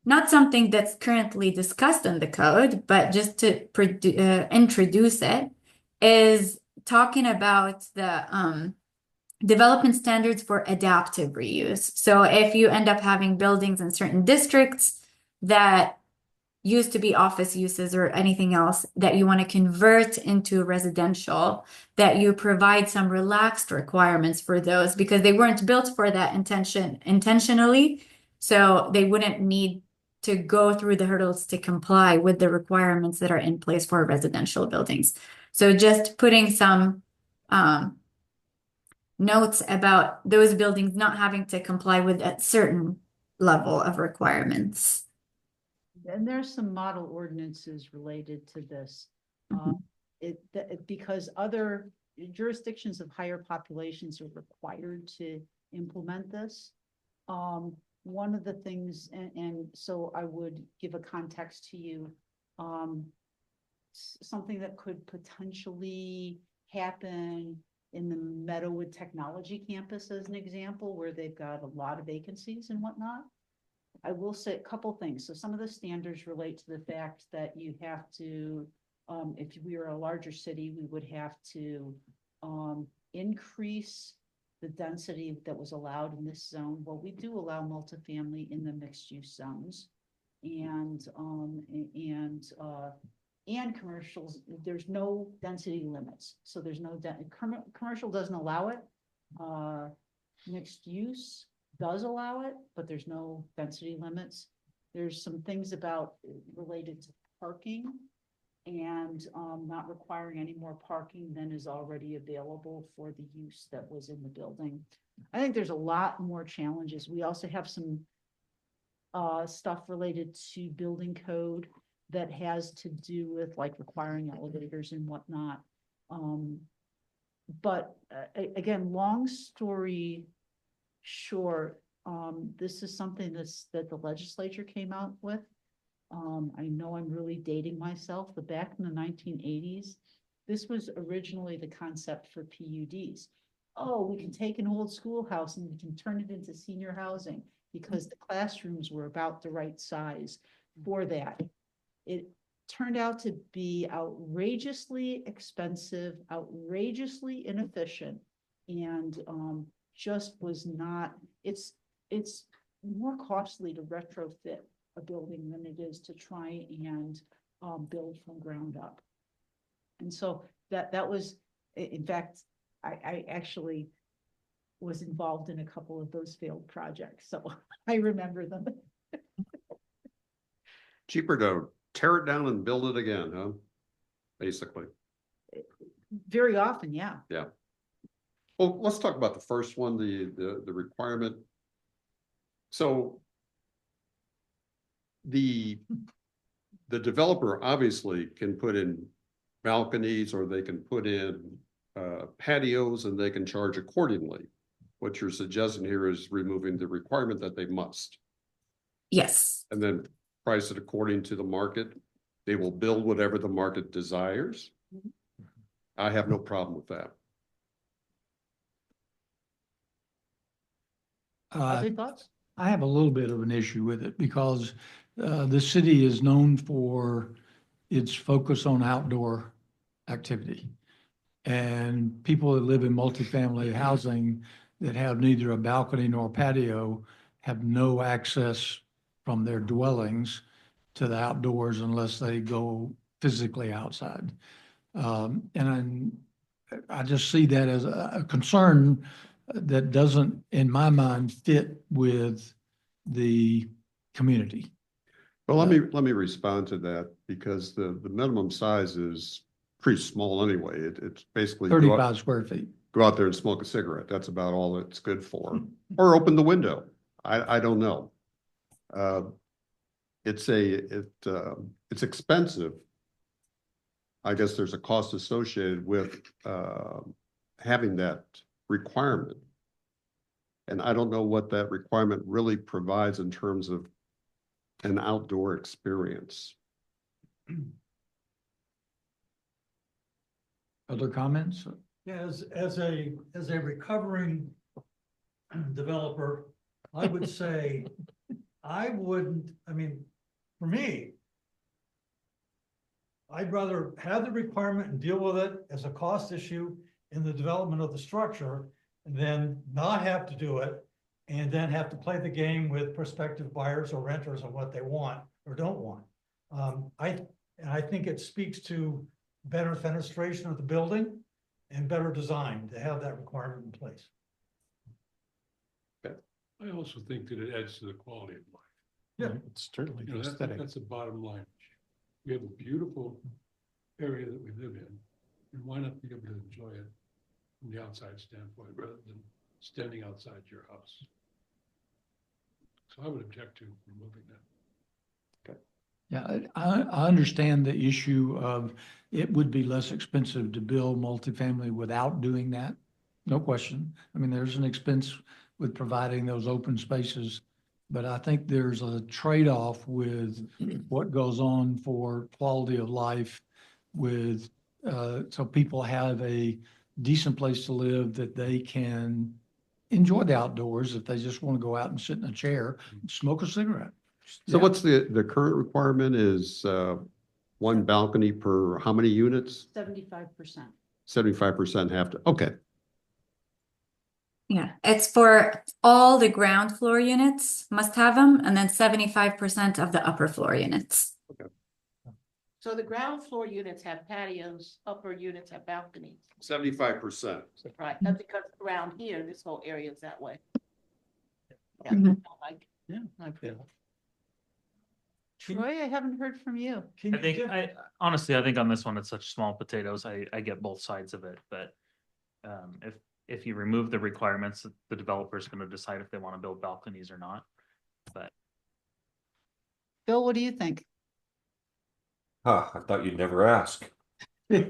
not something that's currently discussed in the code, but just to introduce it, is talking about the development standards for adaptive reuse. So if you end up having buildings in certain districts that used to be office uses or anything else that you want to convert into residential, that you provide some relaxed requirements for those because they weren't built for that intentionally. So they wouldn't need to go through the hurdles to comply with the requirements that are in place for residential buildings. So just putting some notes about those buildings not having to comply with a certain level of requirements. And there's some model ordinances related to this. Because other jurisdictions of higher populations are required to implement this. One of the things, and so I would give a context to you, something that could potentially happen in the Meadowood Technology Campus as an example, where they've got a lot of vacancies and whatnot. I will say a couple things. So some of the standards relate to the fact that you have to, if we were a larger city, we would have to increase the density that was allowed in this zone. Well, we do allow multifamily in the mixed use zones, and commercials. There's no density limits, so there's no commercial doesn't allow it. Mixed use does allow it, but there's no density limits. There's some things about related to parking and not requiring any more parking than is already available for the use that was in the building. I think there's a lot more challenges. We also have some stuff related to building code that has to do with like requiring elevators and whatnot. But again, long story short, this is something that the legislature came out with. I know I'm really dating myself, but back in the 1980s, this was originally the concept for PUDs. Oh, we can take an old schoolhouse and we can turn it into senior housing because the classrooms were about the right size for that. It turned out to be outrageously expensive, outrageously inefficient, and just was not, it's more costly to retrofit a building than it is to try and build from ground up. And so that was, in fact, I actually was involved in a couple of those failed projects, so I remember them. Cheaper to tear it down and build it again, huh? Basically. Very often, yeah. Yeah. Well, let's talk about the first one, the requirement. So the developer obviously can put in balconies, or they can put in patios, and they can charge accordingly. What you're suggesting here is removing the requirement that they must. Yes. And then price it according to the market. They will build whatever the market desires. I have no problem with that. Other thoughts? I have a little bit of an issue with it because the city is known for its focus on outdoor activity. And people that live in multifamily housing that have neither a balcony nor patio have no access from their dwellings to the outdoors unless they go physically outside. And I just see that as a concern that doesn't, in my mind, fit with the community. Well, let me respond to that, because the minimum size is pretty small anyway. It's basically 35 square feet. Go out there and smoke a cigarette. That's about all it's good for. Or open the window. I don't know. It's expensive. I guess there's a cost associated with having that requirement. And I don't know what that requirement really provides in terms of an outdoor experience. Other comments? Yeah, as a recovering developer, I would say I mean, for me, I'd rather have the requirement and deal with it as a cost issue in the development of the structure than not have to do it and then have to play the game with prospective buyers or renters on what they want or don't want. I think it speaks to better fenestration of the building and better design to have that requirement in place. I also think that it adds to the quality of life. Yeah. It's certainly You know, aesthetic. that's the bottom line. We have a beautiful area that we live in, and why not be able to enjoy it from the outside standpoint rather than standing outside your house? So I would object to removing that. Yeah, I understand the issue of it would be less expensive to build multifamily without doing that. No question. I mean, there's an expense with providing those open spaces. But I think there's a trade-off with what goes on for quality of life with, so people have a decent place to live that they can enjoy the outdoors if they just want to go out and sit in a chair, and smoke a cigarette. So Yeah. what's the current requirement is one balcony per how many units? 75%. 75% have to, okay. Yeah, it's for all the ground floor units must have them, and then 75% of the upper floor units. So the ground floor units have patios, upper units have balconies, 75%. right? That's because around here, this whole area is that way. Yeah, Mhm. like, Yeah. I feel. Troy, I haven't heard from you. Can I you think, give- honestly, I think on this one, it's such small potatoes. I get both sides of it, but if you remove the requirements, the developer's gonna decide if they want to build balconies or not. But Bill, what do you think? Huh, I thought you'd never ask. This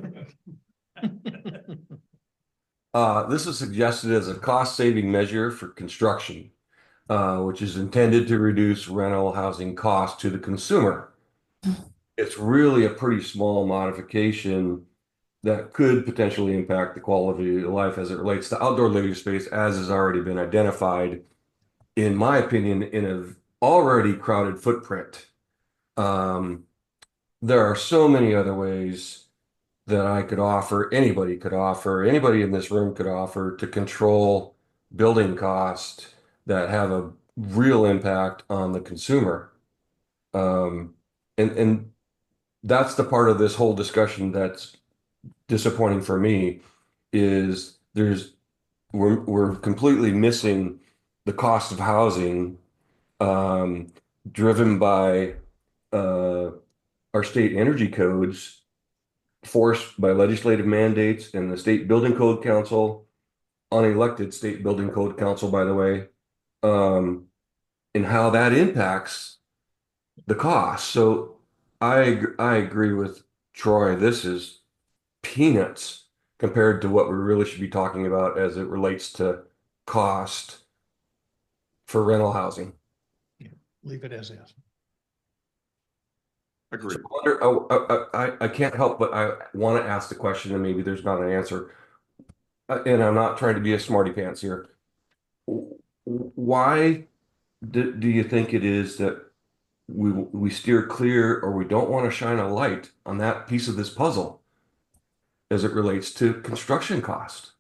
is suggested as a cost-saving measure for construction, which is intended to reduce rental housing costs to the consumer. It's really a pretty small modification that could potentially impact the quality of life as it relates to outdoor living space, as has already been identified, in my opinion, in an already crowded footprint. There are so many other ways that I could offer, anybody in this room could offer to control building costs that have a real impact on the consumer. And that's the part of this whole discussion that's disappointing for me is we're completely missing the cost of housing driven by our state energy codes forced by legislative mandates and the state building code council, unelected state building code council, by the way, and how that impacts the cost. So I agree with Troy. This is peanuts compared to what we really should be talking about as it relates to cost for rental housing. Leave it as is. Agree. I can't help but I want to ask the question, and maybe there's not an answer. And I'm not trying to be a smarty pants here. Why do you think it is that we steer clear, or we don't want to shine a light on that piece of this puzzle as it relates to construction cost?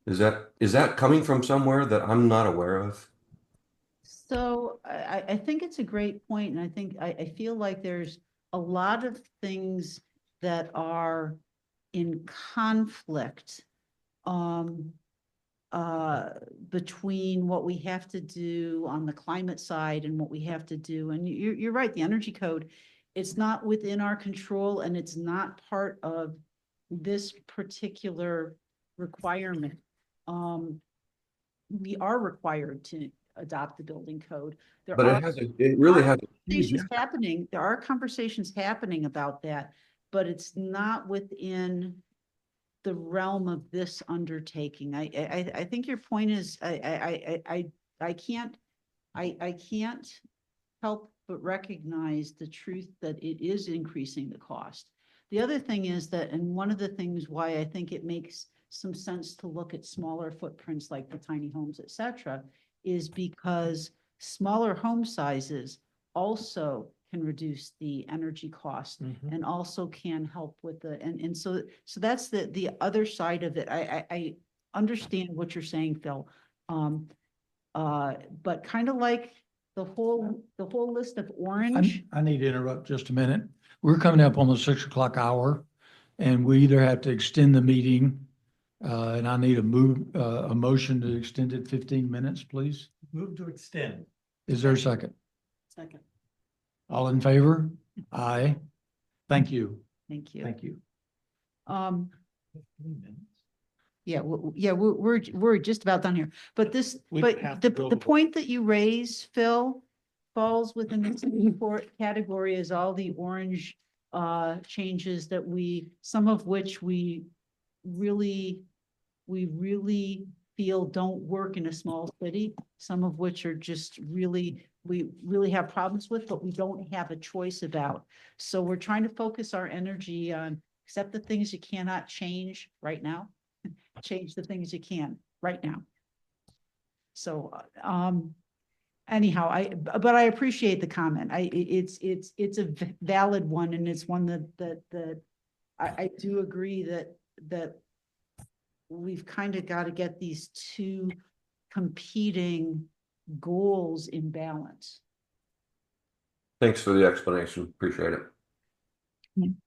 Is that coming from somewhere that I'm not aware of? So I think it's a great point, and I think I feel like there's a lot of things that are in conflict between what we have to do on the climate side and what we have to do. And you're right, the energy code, it's not within our control, and it's not part of this particular requirement. We are required to adopt the building code. But it really has. There are conversations happening about that, but it's not within the realm of this undertaking. I think your point is, I can't help but recognize the truth that it is increasing the cost. The other thing is that, and one of the things why I think it makes some sense to look at smaller footprints like the tiny homes, et cetera, is because smaller home sizes also can reduce the energy cost and also can help with and so that's the other side of it. I understand what you're saying, Phil. But kind of like the whole list of orange. I need to interrupt just a minute. We're coming up on the 6 o'clock hour and we either have to extend the meeting. And I need a motion to extend it 15 minutes, please. Move to extend. Is there a second? Second. All in favor? Aye. Thank you. Thank you. Thank you. 15 minutes. Yeah, we're just about done here, but We but have to go the to- point that you raise, Phil, falls within the same category as all the orange changes that some of which we really feel don't work in a small city, some of which are just we really have problems with, but we don't have a choice about. So we're trying to focus our energy on, accept the things you cannot change right now, change the things you can right now. So, anyhow, but I appreciate the comment. It's a valid one, and it's one that I do agree that we've kind of got to get these two competing goals in balance. Thanks for the explanation. Appreciate it.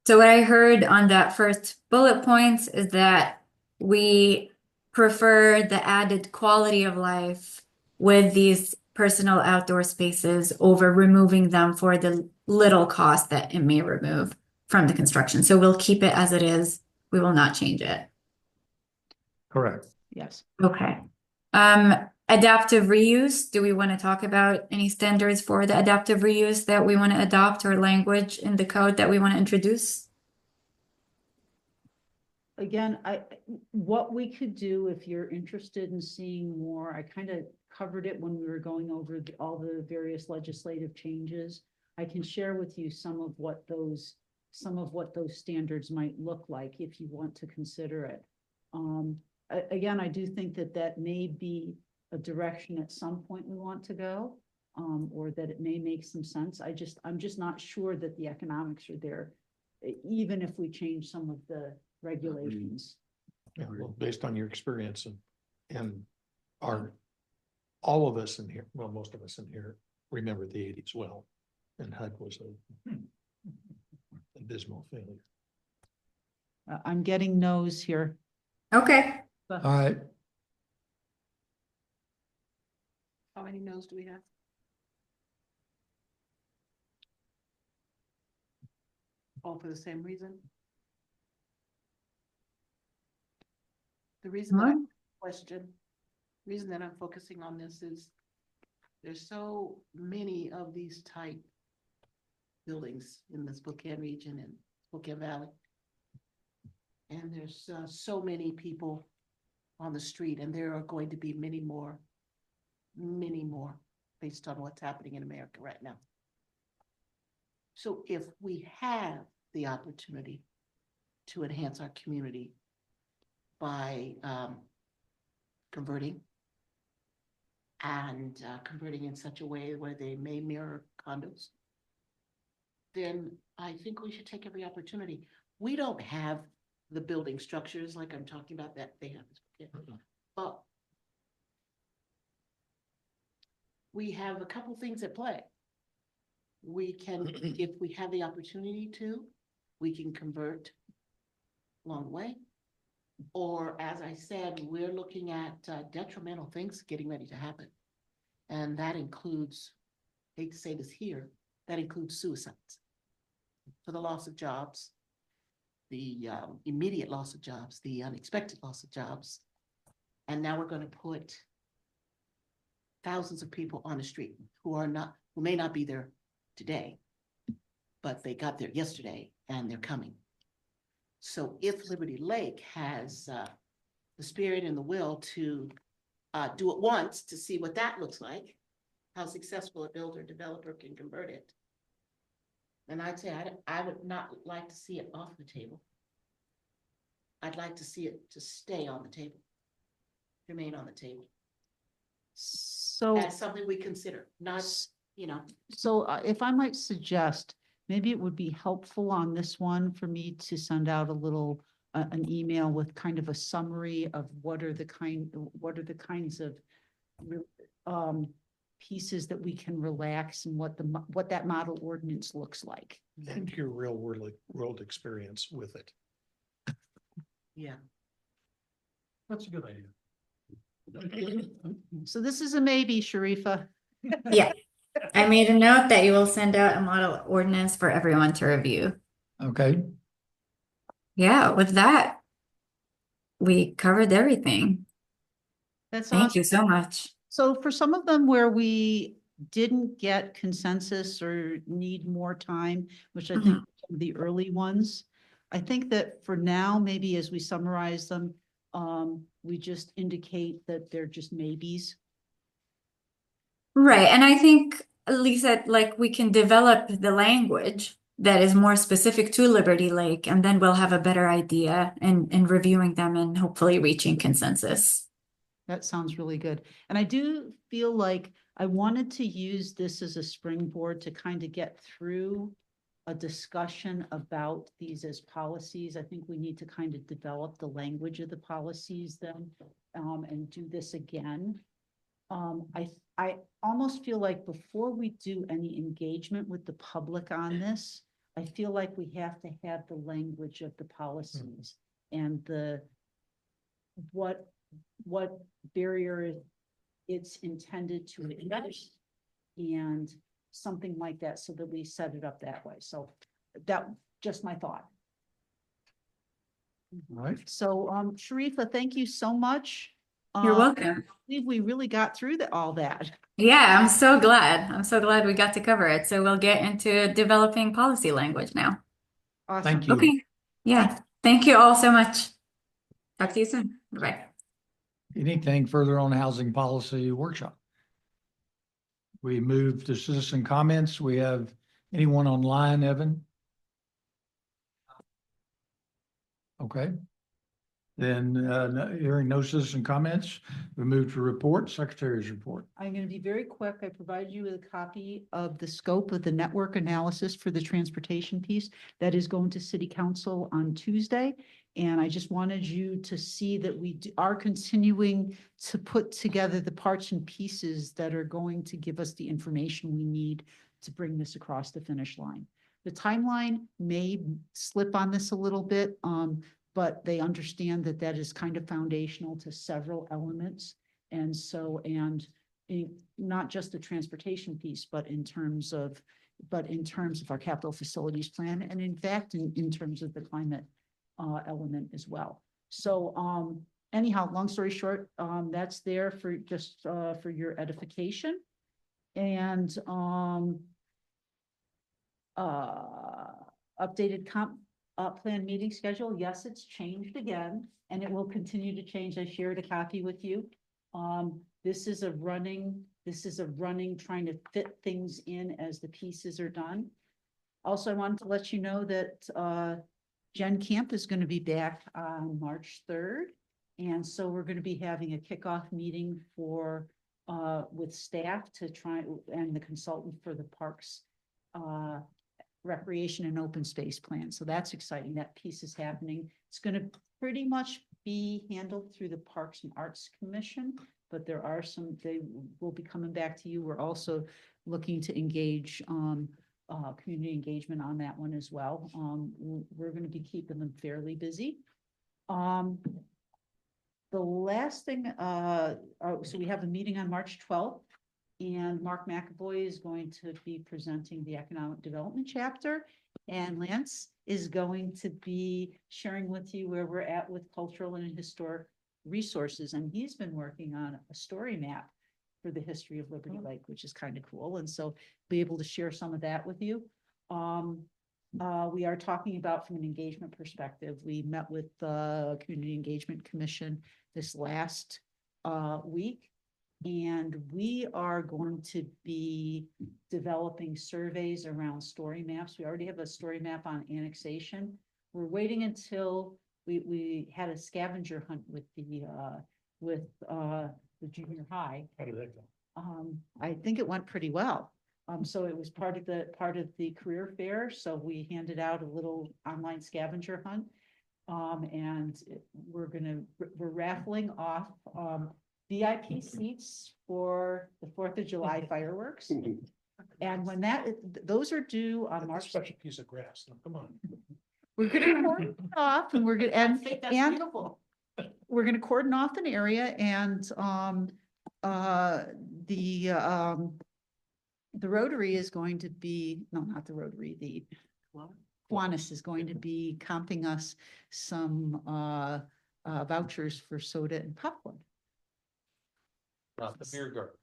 So what I heard on that first bullet points is that we prefer the added quality of life with these personal outdoor spaces over removing them for the little cost that it may remove from the construction. So we'll keep it as it is. We will not change it. Correct. Yes. Okay. Adaptive reuse. Do we want to talk about any standards for the adaptive reuse that we want to adopt or language in the code that we want to introduce? Again, what we could do if you're interested in seeing more, I kind of covered it when we were going over all the various legislative changes. I can share with you some of what those standards might look like if you want to consider it. Again, I do think that may be a direction at some point we want to go, or that it may make some sense. I'm just not sure that the economics are there, even if we change some of the regulations. Yeah, well, based on your experience and all of us in here, well, most of us in here remember the 80s well, and HUD was a abysmal failure. I'm getting no's here. Okay. All right. How many no's do we have? All for the same reason? The reason that reason that I'm focusing on this is there's so many of these type buildings in the Spokane region and Spokane Valley. And there's so many people on the street, and there are going to be many more based on what's happening in America right now. So if we have the opportunity to enhance our community by converting and converting in such a way where they may mirror condos, then I think we should take every opportunity. We don't have the building structures like I'm talking about that they have, but we have a couple things at play. We can, if we have the opportunity to, we can convert along the way. Or as I said, we're looking at detrimental things getting ready to happen. And that includes, I hate to say this here, that includes suicides. For the loss of jobs, the immediate loss of jobs, the unexpected loss of jobs. And now we're going to put thousands of people on the street who may not be there today, but they got there yesterday and they're coming. So if Liberty Lake has the spirit and the will to do it once to see what that looks like, how successful a builder developer can convert it, then I'd say I would not like to see it off the table. I'd like to see it to stay on the table, remain on the table. So That's something we consider, not, So if I might suggest, maybe it would be helpful on this one for me to send out a little, an email with kind of a summary of what are the kinds of pieces that we can relax and what that model ordinance looks like. And your real world experience with it. Yeah. That's a good idea. So this is a maybe, Sharifa. Yeah. I made a note that you will send out a model ordinance for everyone to review. Okay, Yeah, with that, we covered everything. That's Thank awesome. you so much. So for some of them where we didn't get consensus or need more time, which I think Mhm. are some of the early ones, I think that for now, maybe as we summarize them, we just indicate that they're just maybes. Right, and I think Lisa, like we can develop the language that is more specific to Liberty Lake, and then we'll have a better idea in reviewing them and hopefully reaching consensus. That sounds really good. And I do feel like I wanted to use this as a springboard to kind of get through a discussion about these as policies. I think we need to kind of develop the language of the policies then, and do this again. I almost feel like before we do any engagement with the public on this, I feel like we have to have the language of the policies and what barrier it's intended to address and something like that, so that we set it up that way. So that, just my thought. all right. So, Sharifa, thank you so much. You're I welcome. believe we really got through all that. Yeah, I'm so glad. I'm so glad we got to cover it. So we'll get into developing policy language now. Awesome. Thank you. Okay. Yeah. Thank you all so much. Talk to you soon. Bye. Anything further on housing policy workshop? We move to citizen comments. We have anyone online, Evan? Okay. Then, hearing no citizen comments, we move to report, secretary's report. I'm going to be very quick. I provided you with a copy of the scope of the network analysis for the transportation piece that is going to city council on Tuesday. And I just wanted you to see that we are continuing to put together the parts and pieces that are going to give us the information we need to bring this across the finish line. The timeline may slip on this a little bit, but they understand that that is kind of foundational to several elements. And so, not just the transportation piece, but in terms of our capital facilities plan, and in fact, in terms of the climate element as well. So anyhow, long story short, that's there for just for your edification. And updated plan meeting schedule. Yes, it's changed again, and it will continue to change. I shared a copy with you. This is a running, trying to fit things in as the pieces are done. Also, I wanted to let you know that Gen Camp is going to be back on March 3rd. And so we're going to be having a kickoff meeting for with staff to try, and the consultant for the parks recreation and open space plan. So that's exciting. That piece is happening. It's going to pretty much be handled through the Parks and Arts Commission, but there are some, they will be coming back to you. We're also looking to engage community engagement on that one as well. We're going to be keeping them fairly busy. The last thing, so we have a meeting on March 12th. And Mark McAvoy is going to be presenting the economic development chapter. And Lance is going to be sharing with you where we're at with cultural and historic resources. And he's been working on a story map for the history of Liberty Lake, which is kind of cool. And so be able to share some of that with you. We are talking about from an engagement perspective. We met with the Community Engagement Commission this last week. And we are going to be developing surveys around story maps. We already have a story map on annexation. We're waiting until we had a scavenger hunt with the junior high. How did that go? I think it went pretty well. So it was part of the career fair. So we handed out a little online scavenger hunt. And we're raffling off VIP seats for the 4th of July fireworks. And when those are due on That's a March, special piece of grass. Now, come on. we're gonna cordon it off and we're gonna, I think that's and beautiful. we're gonna cordon off an area and, the Rotary is going to be, no, not the Rotary, the Kiwanis is going to be comping us some, vouchers for soda and popcorn. Not the beer garden.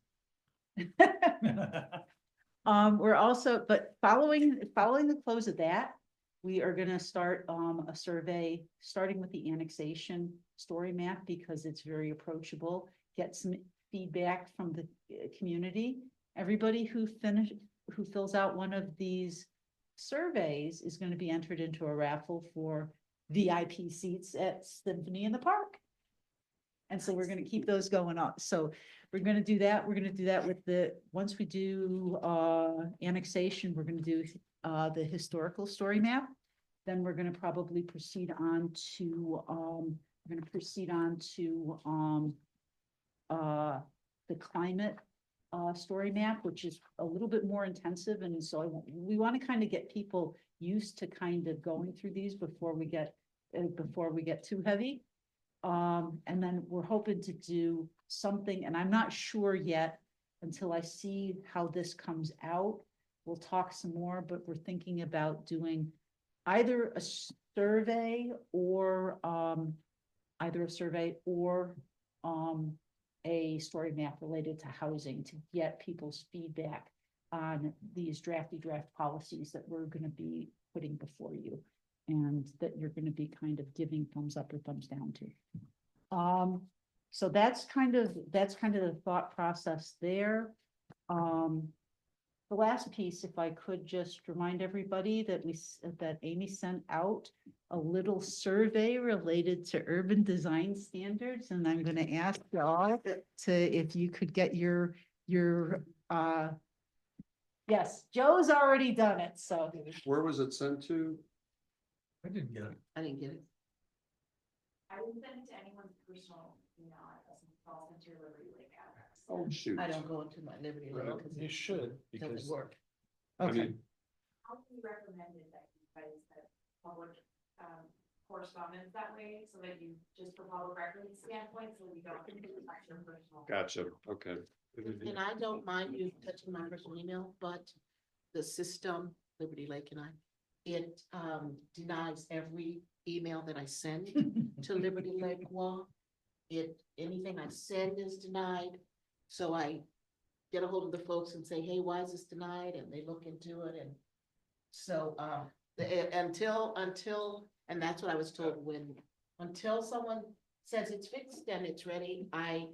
We're also, but following the close of that, we are gonna start, a survey, starting with the annexation story map, because it's very approachable, get some feedback from the community. Everybody who fills out one of these surveys is gonna be entered into a raffle for VIP seats at Symphony in the Park. And so we're gonna keep those going up. So we're gonna do that. We're gonna do that with once we do annexation, we're gonna do the historical story map. Then we're gonna probably proceed on to the climate story map, which is a little bit more intensive. And so we want to kind of get people used to kind of going through these before we get too heavy. And then we're hoping to do something, and I'm not sure yet until I see how this comes out. We'll talk some more, but we're thinking about doing either a survey or a story map related to housing to get people's feedback on these draft policies that we're going to be putting before you, and that you're going to be kind of giving thumbs up or thumbs down to. So that's kind of the thought process there. The last piece, if I could just remind everybody that Amy sent out a little survey related to urban design standards, and I'm going to ask y'all if you could get your yes, Joe's already done it, so. Where was it sent to? I didn't get it. I didn't get it. I would send it to anyone's personal email address and falls into your Liberty Lake address. Oh, shoot. I don't go into my Liberty Lake because You should, it doesn't because work. Okay. How we recommended that you guys set public correspondence that way, so that you, just for public record standpoint, so you don't have to touch your personal. Gotcha, okay. And I don't mind you touching my personal email, but the system, Liberty Lake and it denies every email that I send to Liberty Lake Law. Anything I send is denied. So I get a hold of the folks and say, hey, why is this denied? And they look into it. And so until, and that's what I was told until someone says it's fixed and it's ready, I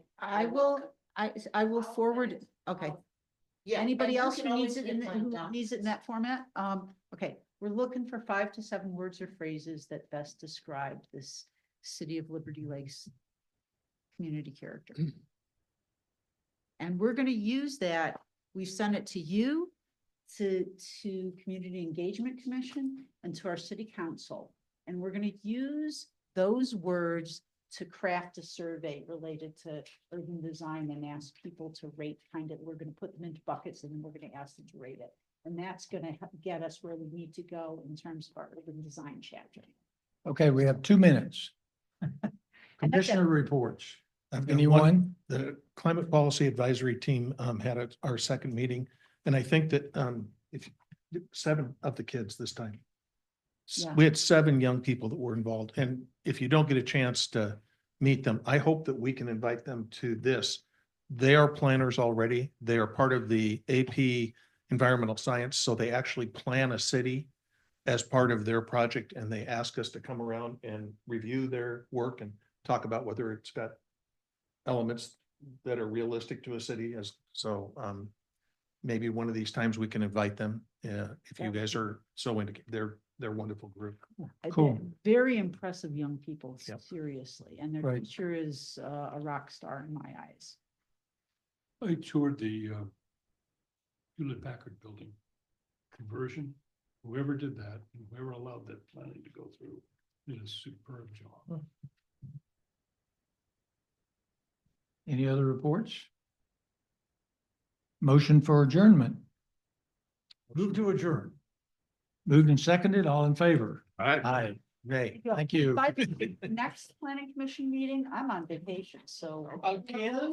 will forward. Okay. Yeah. Anybody and you else can who needs always it get my who docs. needs it in that format? Okay, we're looking for 5 to 7 words or phrases that best describe this City of Liberty Lakes community character. And we're going to use that. We sent it to you, to Community Engagement Commission, and to our city council. And we're going to use those words to craft a survey related to urban design and ask people to rate we're going to put them into buckets and then we're going to ask them to rate it. And that's going to get us where we need to go in terms of our urban design chapter. Okay, we have 2 minutes. Commissioner reports. I've got Anyone? The Climate Policy Advisory Team had our second meeting, and I think that if 7 of the kids this time. Yeah. We had 7 young people that were involved, and if you don't get a chance to meet them, I hope that we can invite them to this. They are planners already. They are part of the AP Environmental Science, so they actually plan a city as part of their project, and they ask us to come around and review their work and talk about whether it's got elements that are realistic to a city. Maybe one of these times we can invite them, if you guys are so into, they're a wonderful group. Cool. Very impressive young people, Yep. seriously. And their Right. teacher is a rock star in my eyes. I toured the Hewlett Packard building conversion. Whoever did that, and whoever allowed that planning to go through, did a superb job. Any other reports? Motion for adjournment. Move to adjourn. Moved and seconded, all in favor? All right. Aye. Great, thank you. Next planning commission meeting, I'm on vacation, so. Again?